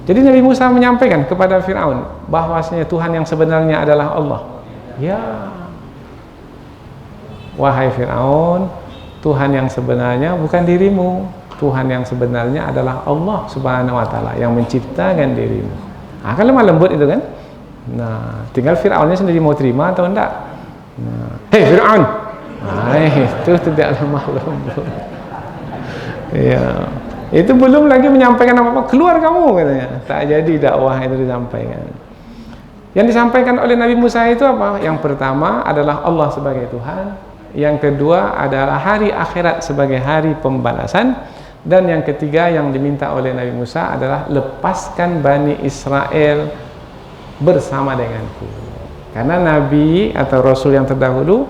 Jadi Nabi Musa menyampaikan kepada Fir'aun bahwasanya Tuhan yang sebenarnya adalah Allah. Ya, wahai Fir'aun, Tuhan yang sebenarnya bukan dirimu. Tuhan yang sebenarnya adalah Allah Subhanahu wa Ta'ala yang menciptakan dirimu. Kan lemah lembut itu kan. Nah, tinggal Fir'aunnya sendiri mau terima atau enggak. Nah, hei Fir'aun, itu tidak lemah lembut. Ya, itu belum lagi menyampaikan apa-apa, keluar kamu katanya. Tak jadi dakwah itu disampaikan. Yang disampaikan oleh Nabi Musa itu apa? Yang pertama adalah Allah sebagai Tuhan, yang kedua adalah hari akhirat sebagai hari pembalasan, dan yang ketiga yang diminta oleh Nabi Musa adalah lepaskan Bani Israel bersama denganku. Karena Nabi atau Rasul yang terdahulu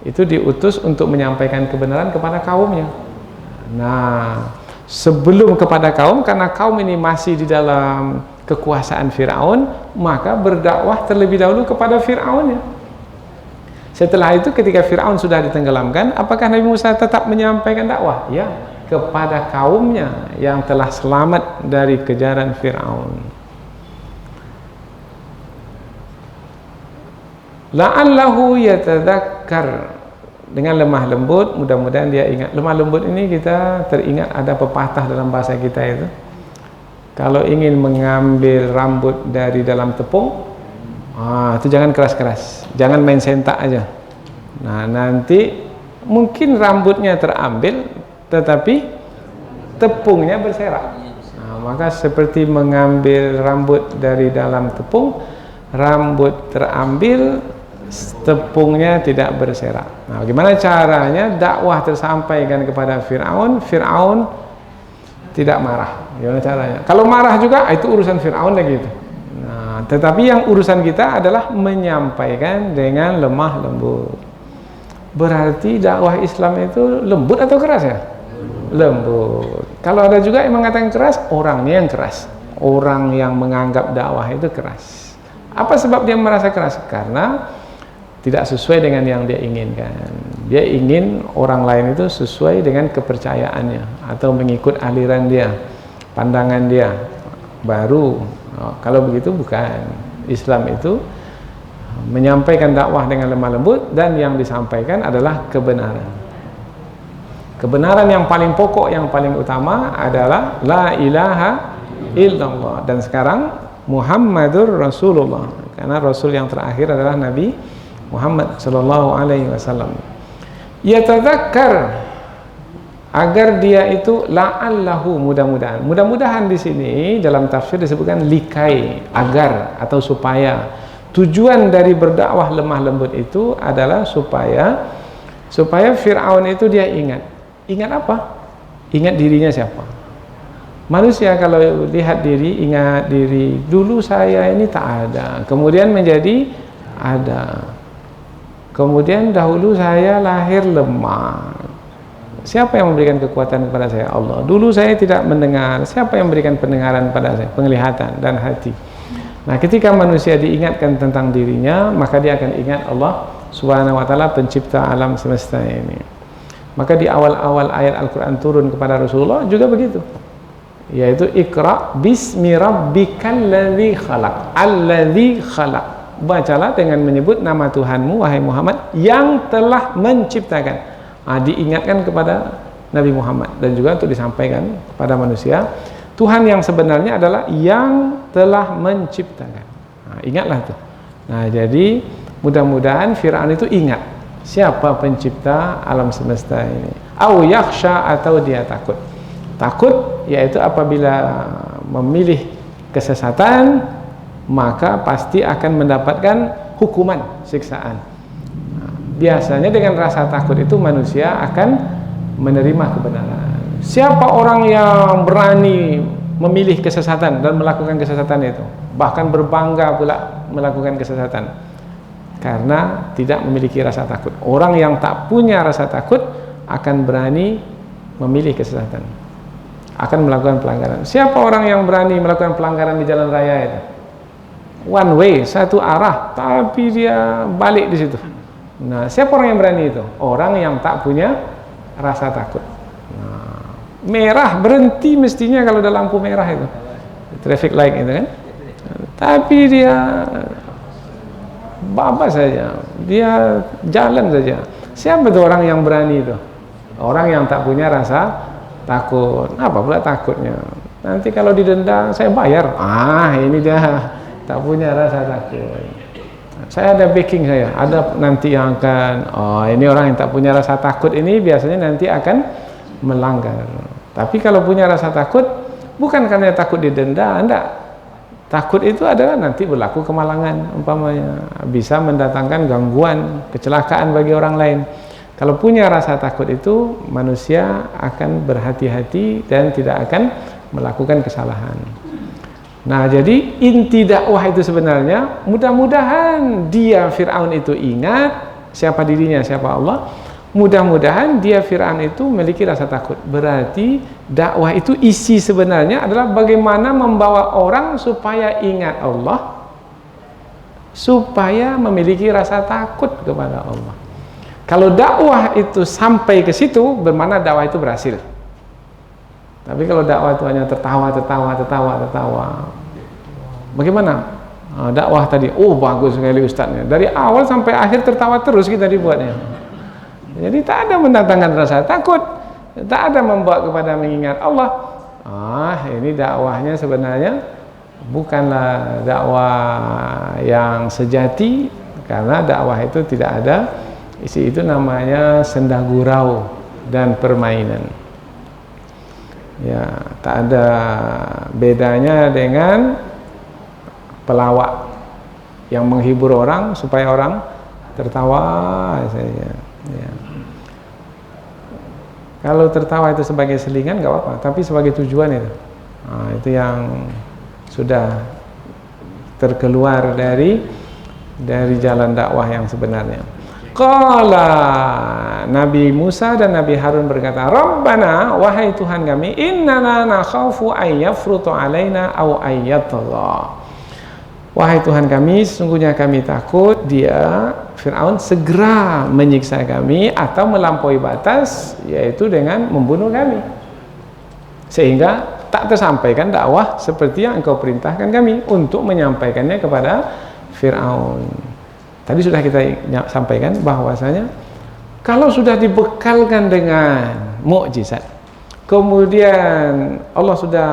itu diutus untuk menyampaikan kebenaran kepada kaumnya. Nah, sebelum kepada kaum, karena kaum ini masih di dalam kekuasaan Fir'aun, maka berdakwah terlebih dahulu kepada Fir'aunnya. Setelah itu ketika Fir'aun sudah ditenggelamkan, apakah Nabi Musa tetap menyampaikan dakwah? Ya, kepada kaumnya yang telah selamat dari kejaran Fir'aun. La'allahu yatadzakkar, dengan lemah lembut, mudah-mudahan dia ingat. Lemah lembut ini kita teringat ada pepatah dalam bahasa kita itu, kalau ingin mengambil rambut dari dalam tepung, itu jangan keras-keras, jangan main sentak aja. Nah, nanti mungkin rambutnya terambil tetapi tepungnya berserak. Maka seperti mengambil rambut dari dalam tepung, rambut terambil, tepungnya tidak berserak. Nah, bagaimana caranya dakwah tersampaikan kepada Fir'aun? Fir'aun tidak marah. Gimana caranya? Kalau marah juga itu urusan Fir'aun lagi itu. Nah, tetapi yang urusan kita adalah menyampaikan dengan lemah lembut. Berarti dakwah Islam itu lembut atau keras ya? Lembut. Kalau ada juga yang mengatakan keras, orangnya yang keras. Orang yang menganggap dakwah itu keras. Apa sebab dia merasa keras? Karena tidak sesuai dengan yang dia inginkan. Dia ingin orang lain itu sesuai dengan kepercayaannya atau mengikut aliran dia, pandangan dia. Baru kalau begitu bukan. Islam itu menyampaikan dakwah dengan lemah lembut, dan yang disampaikan adalah kebenaran. Kebenaran yang paling pokok, yang paling utama adalah la ilaha illallah, dan sekarang Muhammadur Rasulullah, karena Rasul yang terakhir adalah Nabi Muhammad sallallahu alaihi wasallam. Yatadzakkar, agar dia itu la'allahu, mudah-mudahan. Mudah-mudahan di sini dalam tafsir disebutkan likai, agar atau supaya. Tujuan dari berdakwah lemah lembut itu adalah supaya Fir'aun itu dia ingat. Ingat apa? Ingat dirinya siapa? Manusia kalau lihat diri, ingat diri, dulu saya ini tak ada, kemudian menjadi ada. Kemudian dahulu saya lahir lemah. Siapa yang memberikan kekuatan kepada saya? Allah. Dulu saya tidak mendengar. Siapa yang memberikan pendengaran pada saya? Penglihatan dan hati. Nah, ketika manusia diingatkan tentang dirinya, maka dia akan ingat Allah Subhanahu wa Ta'ala, pencipta alam semesta ini. Maka di awal-awal ayat Al-Quran turun kepada Rasulullah juga begitu, yaitu Iqra bismi rabbikal ladzi khalaq, alladzi khalaq. Bacalah dengan menyebut nama Tuhanmu wahai Muhammad yang telah menciptakan. Diingatkan kepada Nabi Muhammad dan juga untuk disampaikan kepada manusia, Tuhan yang sebenarnya adalah yang telah menciptakan. Ingatlah tuh. Nah, jadi mudah-mudahan Fir'aun itu ingat siapa pencipta alam semesta ini. Au yakhsha, atau dia takut. Takut yaitu apabila memilih kesesatan, maka pasti akan mendapatkan hukuman, siksaan. Biasanya dengan rasa takut itu manusia akan menerima kebenaran. Siapa orang yang berani memilih kesesatan dan melakukan kesesatan itu, bahkan berbangga pula melakukan kesesatan, karena tidak memiliki rasa takut. Orang yang tak punya rasa takut, akan berani memilih kesesatan, akan melakukan pelanggaran. Siapa orang yang berani melakukan pelanggaran di jalan raya itu? One way, satu arah, tapi dia balik di situ. Nah, siapa orang yang berani itu? Orang yang tak punya rasa takut. Nah, merah berhenti mestinya kalau ada lampu merah itu, traffic light itu kan. Tapi dia babas saja, dia jalan saja. Siapa itu orang yang berani itu? Orang yang tak punya rasa takut. Apa pula takutnya? Nanti kalau didenda saya bayar. Ini dia tak punya rasa takut. Saya ada backing, saya ada nanti yang akan, ini orang yang tak punya rasa takut ini biasanya nanti akan melanggar. Tapi kalau punya rasa takut, bukan karena takut didenda, enggak. Takut itu adalah nanti berlaku kemalangan, umpamanya bisa mendatangkan gangguan, kecelakaan bagi orang lain. Kalau punya rasa takut itu, manusia akan berhati-hati dan tidak akan melakukan kesalahan. Nah, jadi inti dakwah itu sebenarnya, mudah-mudahan dia Fir'aun itu ingat siapa dirinya, siapa Allah. Mudah-mudahan dia Fir'aun itu memiliki rasa takut. Berarti dakwah itu isi sebenarnya adalah bagaimana membawa orang supaya ingat Allah, supaya memiliki rasa takut kepada Allah. Kalau dakwah itu sampai ke situ, bermakna dakwah itu berhasil. Tapi kalau dakwah itu hanya tertawa, bagaimana? Dakwah tadi, bagus sekali ustadznya. Dari awal sampai akhir tertawa terus kita dibuatnya. Jadi tak ada mendatangkan rasa takut, tak ada membawa kepada mengingat Allah. Ini dakwahnya sebenarnya bukanlah dakwah yang sejati, karena dakwah itu tidak ada isi, itu namanya senda gurau dan permainan. Ya, tak ada bedanya dengan pelawak yang menghibur orang supaya orang tertawa saja. Ya. Kalau tertawa itu sebagai selingan nggak apa-apa, tapi sebagai tujuan itu yang sudah terkeluar dari jalan dakwah yang sebenarnya. Qala, Nabi Musa dan Nabi Harun berkata, Rabbana, wahai Tuhan kami, innana nakhafu ayyafrutu alaina aw ayyatagha. Wahai Tuhan kami, sesungguhnya kami takut dia Fir'aun segera menyiksa kami atau melampaui batas, yaitu dengan membunuh kami, sehingga tak tersampaikan dakwah seperti yang engkau perintahkan kami untuk menyampaikannya kepada Fir'aun. Tadi sudah kita sampaikan bahwasanya kalau sudah dibekalkan dengan mukjizat, kemudian Allah sudah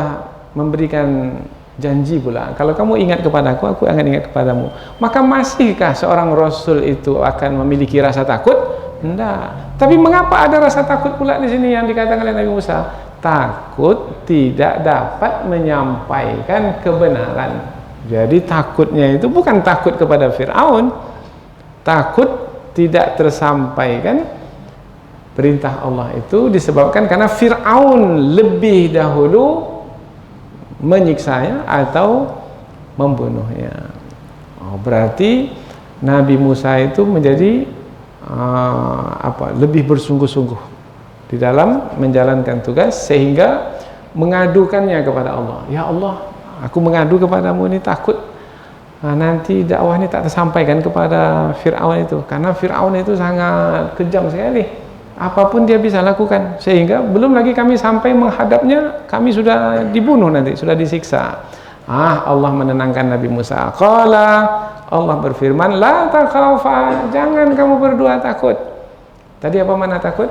memberikan janji pula, kalau kamu ingat kepadaku, aku akan ingat kepadamu. Maka masihkah seorang Rasul itu akan memiliki rasa takut? Tidak. Tapi mengapa ada rasa takut pula di sini yang dikatakan oleh Nabi Musa? Takut tidak dapat menyampaikan kebenaran. Jadi takutnya itu bukan takut kepada Fir'aun, takut tidak tersampaikan perintah Allah itu disebabkan karena Fir'aun lebih dahulu menyiksanya atau membunuhnya. Berarti Nabi Musa itu menjadi lebih bersungguh-sungguh di dalam menjalankan tugas, sehingga mengadukannya kepada Allah. Ya Allah, aku mengadu kepadamu ini takut nanti dakwah ini tak tersampaikan kepada Fir'aun itu, karena Fir'aun itu sangat kejam sekali. Apapun dia bisa lakukan, sehingga belum lagi kami sampai menghadapnya, kami sudah dibunuh nanti, sudah disiksa. Allah menenangkan Nabi Musa. Qala, Allah berfirman, la takhafa, jangan kamu berdua takut. Tadi apa mana takut?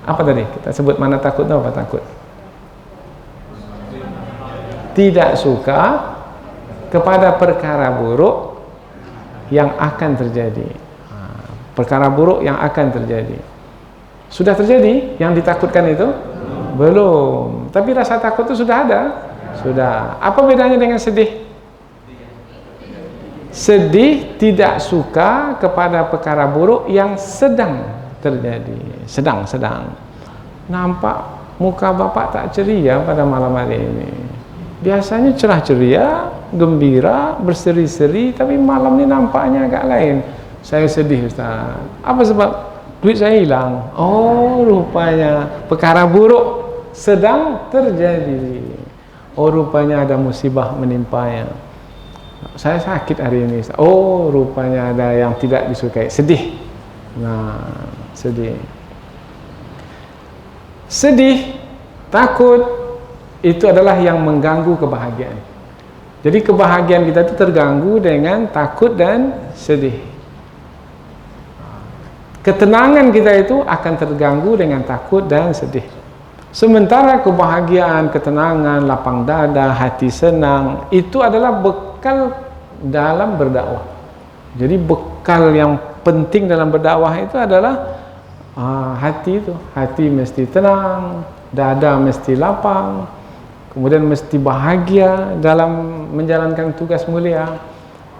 Apa tadi? Kita sebut mana takut atau apa takut? Tidak suka kepada perkara buruk yang akan terjadi. Perkara buruk yang akan terjadi. Sudah terjadi yang ditakutkan itu? Belum. Tapi rasa takut itu sudah ada? Sudah. Apa bedanya dengan sedih? Sedih tidak suka kepada perkara buruk yang sedang terjadi. Sedang. Nampak muka bapak tak ceria pada malam hari ini. Biasanya cerah ceria, gembira, berseri-seri, tapi malam ini nampaknya agak lain. Saya sedih, Ustaz. Apa sebab? duit saya hilang. Oh, rupanya perkara buruk sedang terjadi. Oh, rupanya ada musibah menimpanya. Saya sakit hari ini. Oh, rupanya ada yang tidak disukai. Sedih. Nah, sedih. Sedih, takut, itu adalah yang mengganggu kebahagiaan. Jadi kebahagiaan kita itu terganggu dengan takut dan sedih. Ketenangan kita itu akan terganggu dengan takut dan sedih. Sementara kebahagiaan, ketenangan, lapang dada, hati senang, itu adalah bekal dalam berdakwah. Jadi bekal yang penting dalam berdakwah itu adalah hati itu. Hati mesti tenang, dada mesti lapang, kemudian mesti bahagia dalam menjalankan tugas mulia.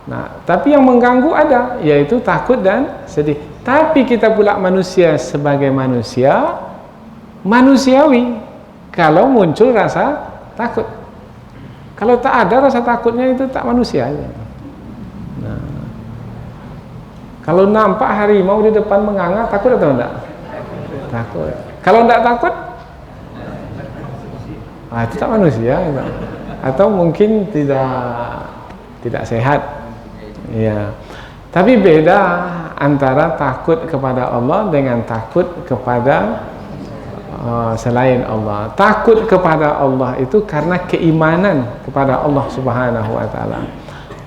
Nah, tapi yang mengganggu ada, yaitu takut dan sedih. Tapi kita pula manusia sebagai manusia, manusiawi kalau muncul rasa takut. Kalau tak ada rasa takutnya itu tak manusia. Nah, kalau nampak harimau di depan menganga, takut atau enggak? Takut. Kalau enggak takut, itu tak manusia. Atau mungkin tidak sehat. Ya. Tapi beda antara takut kepada Allah dengan takut kepada selain Allah. Takut kepada Allah itu karena keimanan kepada Allah Subhanahu wa taala.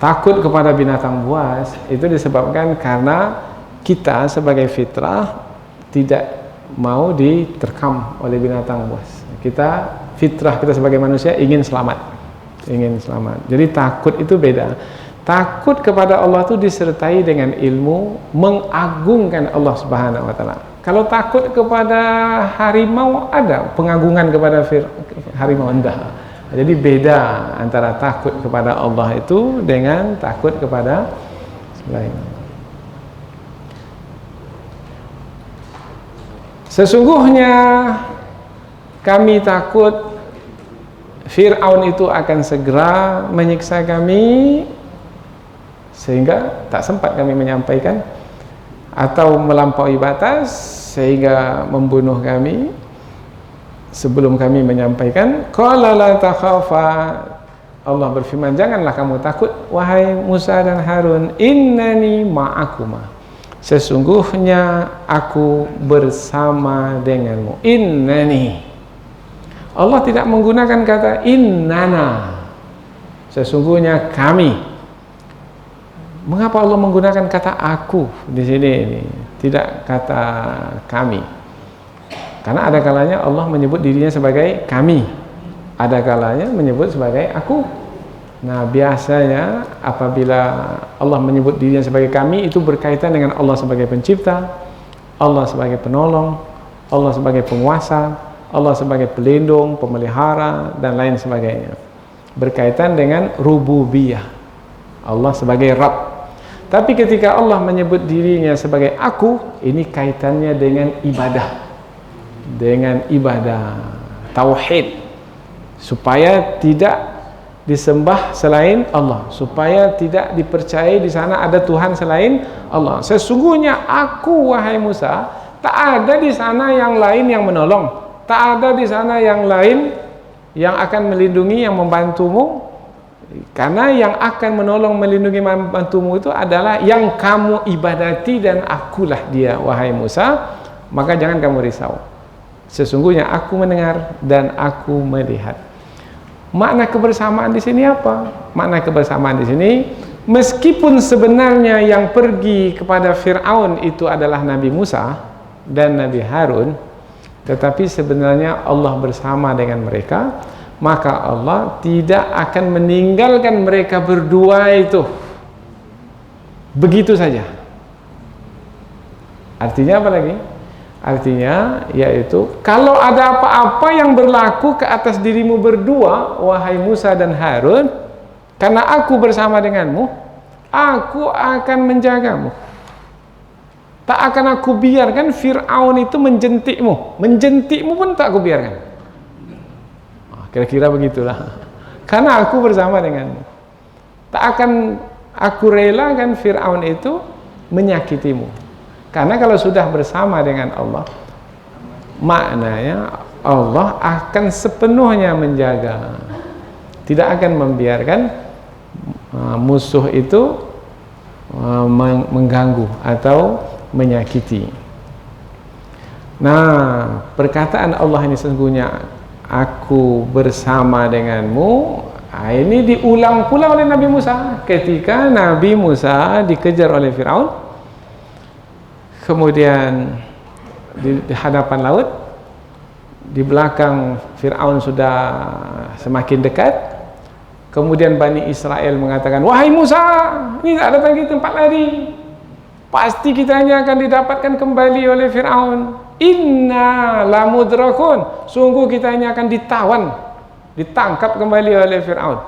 Takut kepada binatang buas itu disebabkan karena kita sebagai fitrah tidak mau diterkam oleh binatang buas. Fitrah kita sebagai manusia ingin selamat. Ingin selamat. Jadi takut itu beda. Takut kepada Allah itu disertai dengan ilmu mengagungkan Allah Subhanahu wa taala. Kalau takut kepada harimau ada pengagungan kepada harimau enggak. Jadi beda antara takut kepada Allah itu dengan takut kepada selain. Sesungguhnya kami takut Fir'aun itu akan segera menyiksa kami, sehingga tak sempat kami menyampaikan, atau melampaui batas sehingga membunuh kami sebelum kami menyampaikan. Qala la takhafa, Allah berfirman, janganlah kamu takut wahai Musa dan Harun, innani ma'akuma, sesungguhnya aku bersama denganmu. Innani, Allah tidak menggunakan kata innana, sesungguhnya kami. Mengapa Allah menggunakan kata aku di sini ini, tidak kata kami? Karena ada kalanya Allah menyebut dirinya sebagai kami, ada kalanya menyebut sebagai aku. Nah, biasanya apabila Allah menyebut dirinya sebagai kami, itu berkaitan dengan Allah sebagai pencipta, Allah sebagai penolong, Allah sebagai penguasa, Allah sebagai pelindung, pemelihara, dan lain sebagainya. Berkaitan dengan rububiyah, Allah sebagai Rabb. Tapi ketika Allah menyebut dirinya sebagai aku, ini kaitannya dengan ibadah. Dengan ibadah, tauhid. Supaya tidak disembah selain Allah, supaya tidak dipercayai di sana ada Tuhan selain Allah. Sesungguhnya aku, wahai Musa, tak ada di sana yang lain yang menolong, tak ada di sana yang lain yang akan melindungi, yang membantumu. Karena yang akan menolong, melindungi, membantumu itu adalah yang kamu ibadati, dan akulah dia, wahai Musa. Maka jangan kamu risau, sesungguhnya aku mendengar dan aku melihat. Makna kebersamaan di sini apa? Makna kebersamaan di sini, meskipun sebenarnya yang pergi kepada Fir'aun itu adalah Nabi Musa dan Nabi Harun, tetapi sebenarnya Allah bersama dengan mereka. Maka Allah tidak akan meninggalkan mereka berdua itu begitu saja. Artinya apa lagi? Artinya yaitu kalau ada apa-apa yang berlaku ke atas dirimu berdua, wahai Musa dan Harun, karena aku bersama denganmu, aku akan menjagamu. Tak akan aku biarkan Fir'aun itu menjentikmu. Menjentikmu pun tak aku biarkan. Kira-kira begitulah. Karena aku bersama denganmu, tak akan aku relakan Fir'aun itu menyakitimu. Karena kalau sudah bersama dengan Allah, maknanya Allah akan sepenuhnya menjaga, tidak akan membiarkan musuh itu mengganggu atau menyakiti. Nah, perkataan Allah ini sesungguhnya aku bersama denganmu, ini diulang pula oleh Nabi Musa ketika Nabi Musa dikejar oleh Firaun, kemudian di hadapan laut, di belakang Firaun sudah semakin dekat, kemudian Bani Israel mengatakan, wahai Musa, ini tak datang ke tempat lari, pasti kita hanya akan didapatkan kembali oleh Firaun. Inna lamudrakun, sungguh kita hanya akan ditangkap kembali oleh Firaun.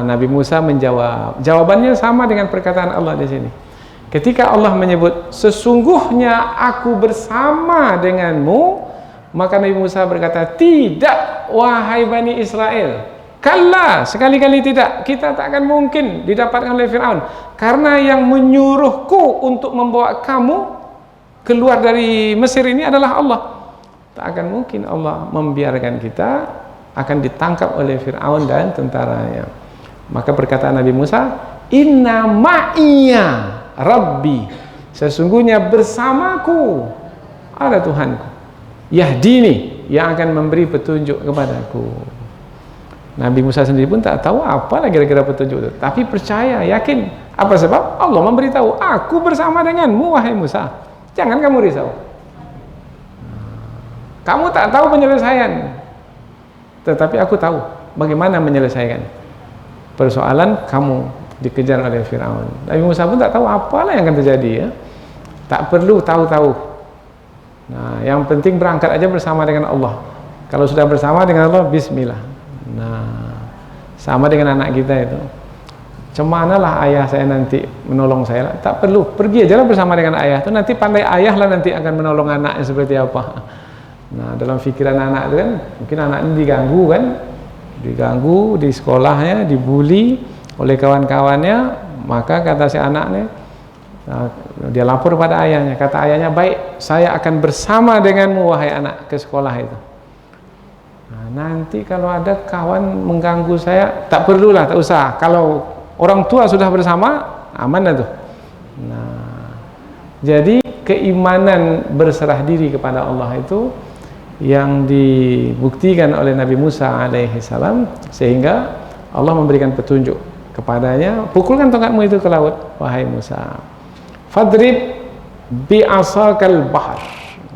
Nabi Musa menjawab, jawabannya sama dengan perkataan Allah di sini. Ketika Allah menyebut sesungguhnya aku bersama denganmu, maka Nabi Musa berkata, tidak wahai Bani Israel, kalla, sekali-kali tidak, kita tak akan mungkin didapatkan oleh Firaun, karena yang menyuruhku untuk membawa kamu keluar dari Mesir ini adalah Allah. Tak akan mungkin Allah membiarkan kita akan ditangkap oleh Firaun dan tentaranya. Maka perkataan Nabi Musa, inna ma'iyya Rabbi, sesungguhnya bersamaku ada Tuhanku, yahdini, yang akan memberi petunjuk kepadaku. Nabi Musa sendiri pun tak tahu apa lagi kira-kira petunjuk itu, tapi percaya, yakin. Apa sebab? Allah memberitahu, aku bersama denganmu wahai Musa, jangan kamu risau. Kamu tak tahu penyelesaian, tetapi aku tahu bagaimana menyelesaikan persoalan kamu dikejar oleh Firaun. Nabi Musa pun tak tahu apalah yang akan terjadi, ya. Tak perlu tahu-tahu. Nah, yang penting berangkat aja bersama dengan Allah. Kalau sudah bersama dengan Allah, bismillah. Nah, sama dengan anak kita itu. Cemanalah ayah saya nanti menolong saya? Tak perlu, pergi aja lah bersama dengan ayah itu. Nanti pandai ayah lah nanti akan menolong anaknya seperti apa. Nah, dalam fikiran anak itu kan, mungkin anak ini diganggu di sekolahnya, dibully oleh kawan-kawannya, maka kata si anaknya, dia lapor pada ayahnya, kata ayahnya, baik, saya akan bersama denganmu wahai anak ke sekolah itu. Nah, nanti kalau ada kawan mengganggu saya, tak perlulah, tak usah. Kalau orang tua sudah bersama, aman lah tuh. Nah, jadi keimanan berserah diri kepada Allah itu yang dibuktikan oleh Nabi Musa alaihissalam, sehingga Allah memberikan petunjuk kepadanya, pukulkan tongkatmu itu ke laut wahai Musa, fadrib bi'asakal bahr.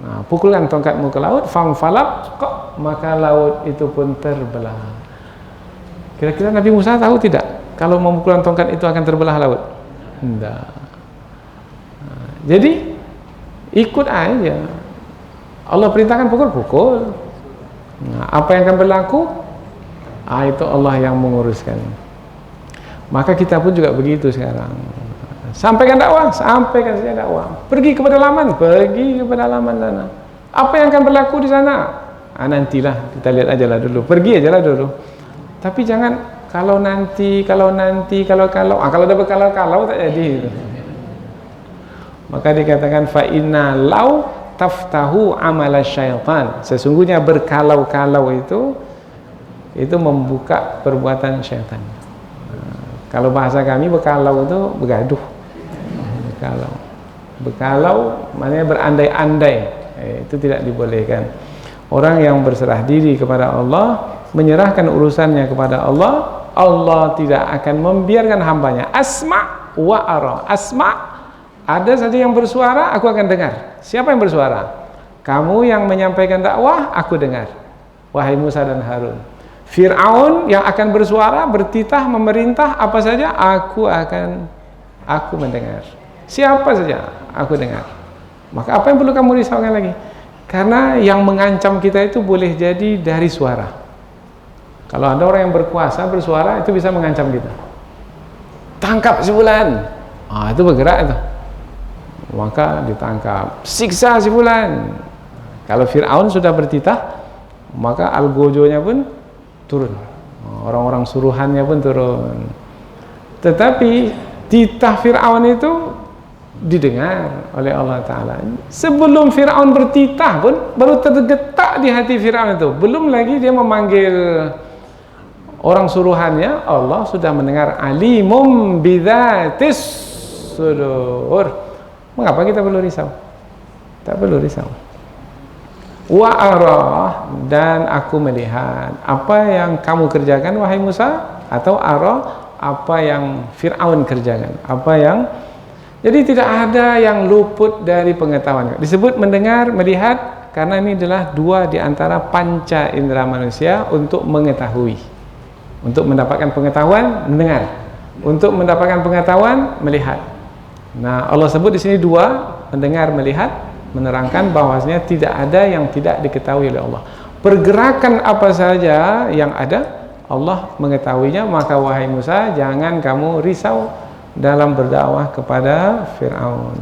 Nah, pukulkan tongkatmu ke laut, famfalaq, maka laut itu pun terbelah. Kira-kira Nabi Musa tahu tidak kalau memukulkan tongkat itu akan terbelah laut? Tidak. Nah, jadi ikut aja. Allah perintahkan pukul. Nah, apa yang akan berlaku? Itu Allah yang menguruskan. Maka kita pun juga begitu sekarang. Sampaikan dakwah, sampaikan saja dakwah. Pergi ke pedalaman, pergi ke pedalaman sana. Apa yang akan berlaku di sana? Nantilah, kita lihat aja lah dulu. Pergi aja lah dulu. Tapi jangan kalau nanti, kalau dapat kalau tak jadi. Gitu. Maka dikatakan fa inna law taftahu amala syaitan, sesungguhnya berkalau-kalau itu membuka perbuatan syaitan. Kalau bahasa kami berkalau itu begaduh. Berkalau maknanya berandai-andai, itu tidak dibolehkan. Orang yang berserah diri kepada Allah, menyerahkan urusannya kepada Allah, Allah tidak akan membiarkan hambanya. Asma wa ara. Asma, ada saja yang bersuara, aku akan dengar. Siapa yang bersuara? Kamu yang menyampaikan dakwah, aku dengar. Wahai Musa dan Harun. Fir'aun yang akan bersuara, bertitah, memerintah apa saja, aku mendengar. Siapa saja, aku dengar. Maka apa yang perlu kamu risaukan lagi? Karena yang mengancam kita itu boleh jadi dari suara. Kalau ada orang yang berkuasa, bersuara, itu bisa mengancam kita. Tangkap si fulan. Itu bergerak itu. Maka ditangkap, siksa si fulan. Kalau Fir'aun sudah bertitah, maka algojonya pun turun, orang-orang suruhannya pun turun. Tetapi titah Fir'aun itu didengar oleh Allah Ta'ala. Sebelum Fir'aun bertitah pun baru tergetak di hati Fir'aun itu, belum lagi dia memanggil orang suruhannya, Allah sudah mendengar. Alimum bidzatis sudur. Mengapa kita perlu risau? Tak perlu risau. Wa arah, dan aku melihat apa yang kamu kerjakan wahai Musa, atau arah apa yang Fir'aun kerjakan, apa yang, jadi tidak ada yang luput dari pengetahuan. Disebut mendengar, melihat, karena ini adalah dua di antara panca indera manusia untuk mengetahui. Untuk mendapatkan pengetahuan, mendengar. Untuk mendapatkan pengetahuan, melihat. Nah, Allah sebut di sini dua, mendengar, melihat, menerangkan bahwasanya tidak ada yang tidak diketahui oleh Allah. Pergerakan apa saja yang ada, Allah mengetahuinya. Maka wahai Musa, jangan kamu risau dalam berdakwah kepada Fir'aun.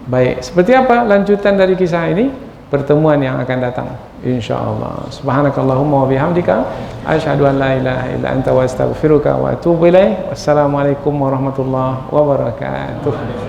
Baik, seperti apa lanjutan dari kisah ini? Pertemuan yang akan datang, insyaallah. Subhanakallahumma wa bihamdika, asyhadu an la ilaha illa anta wa astaghfiruka wa atubu ilaik. Wassalamualaikum warahmatullahi wabarakatuh.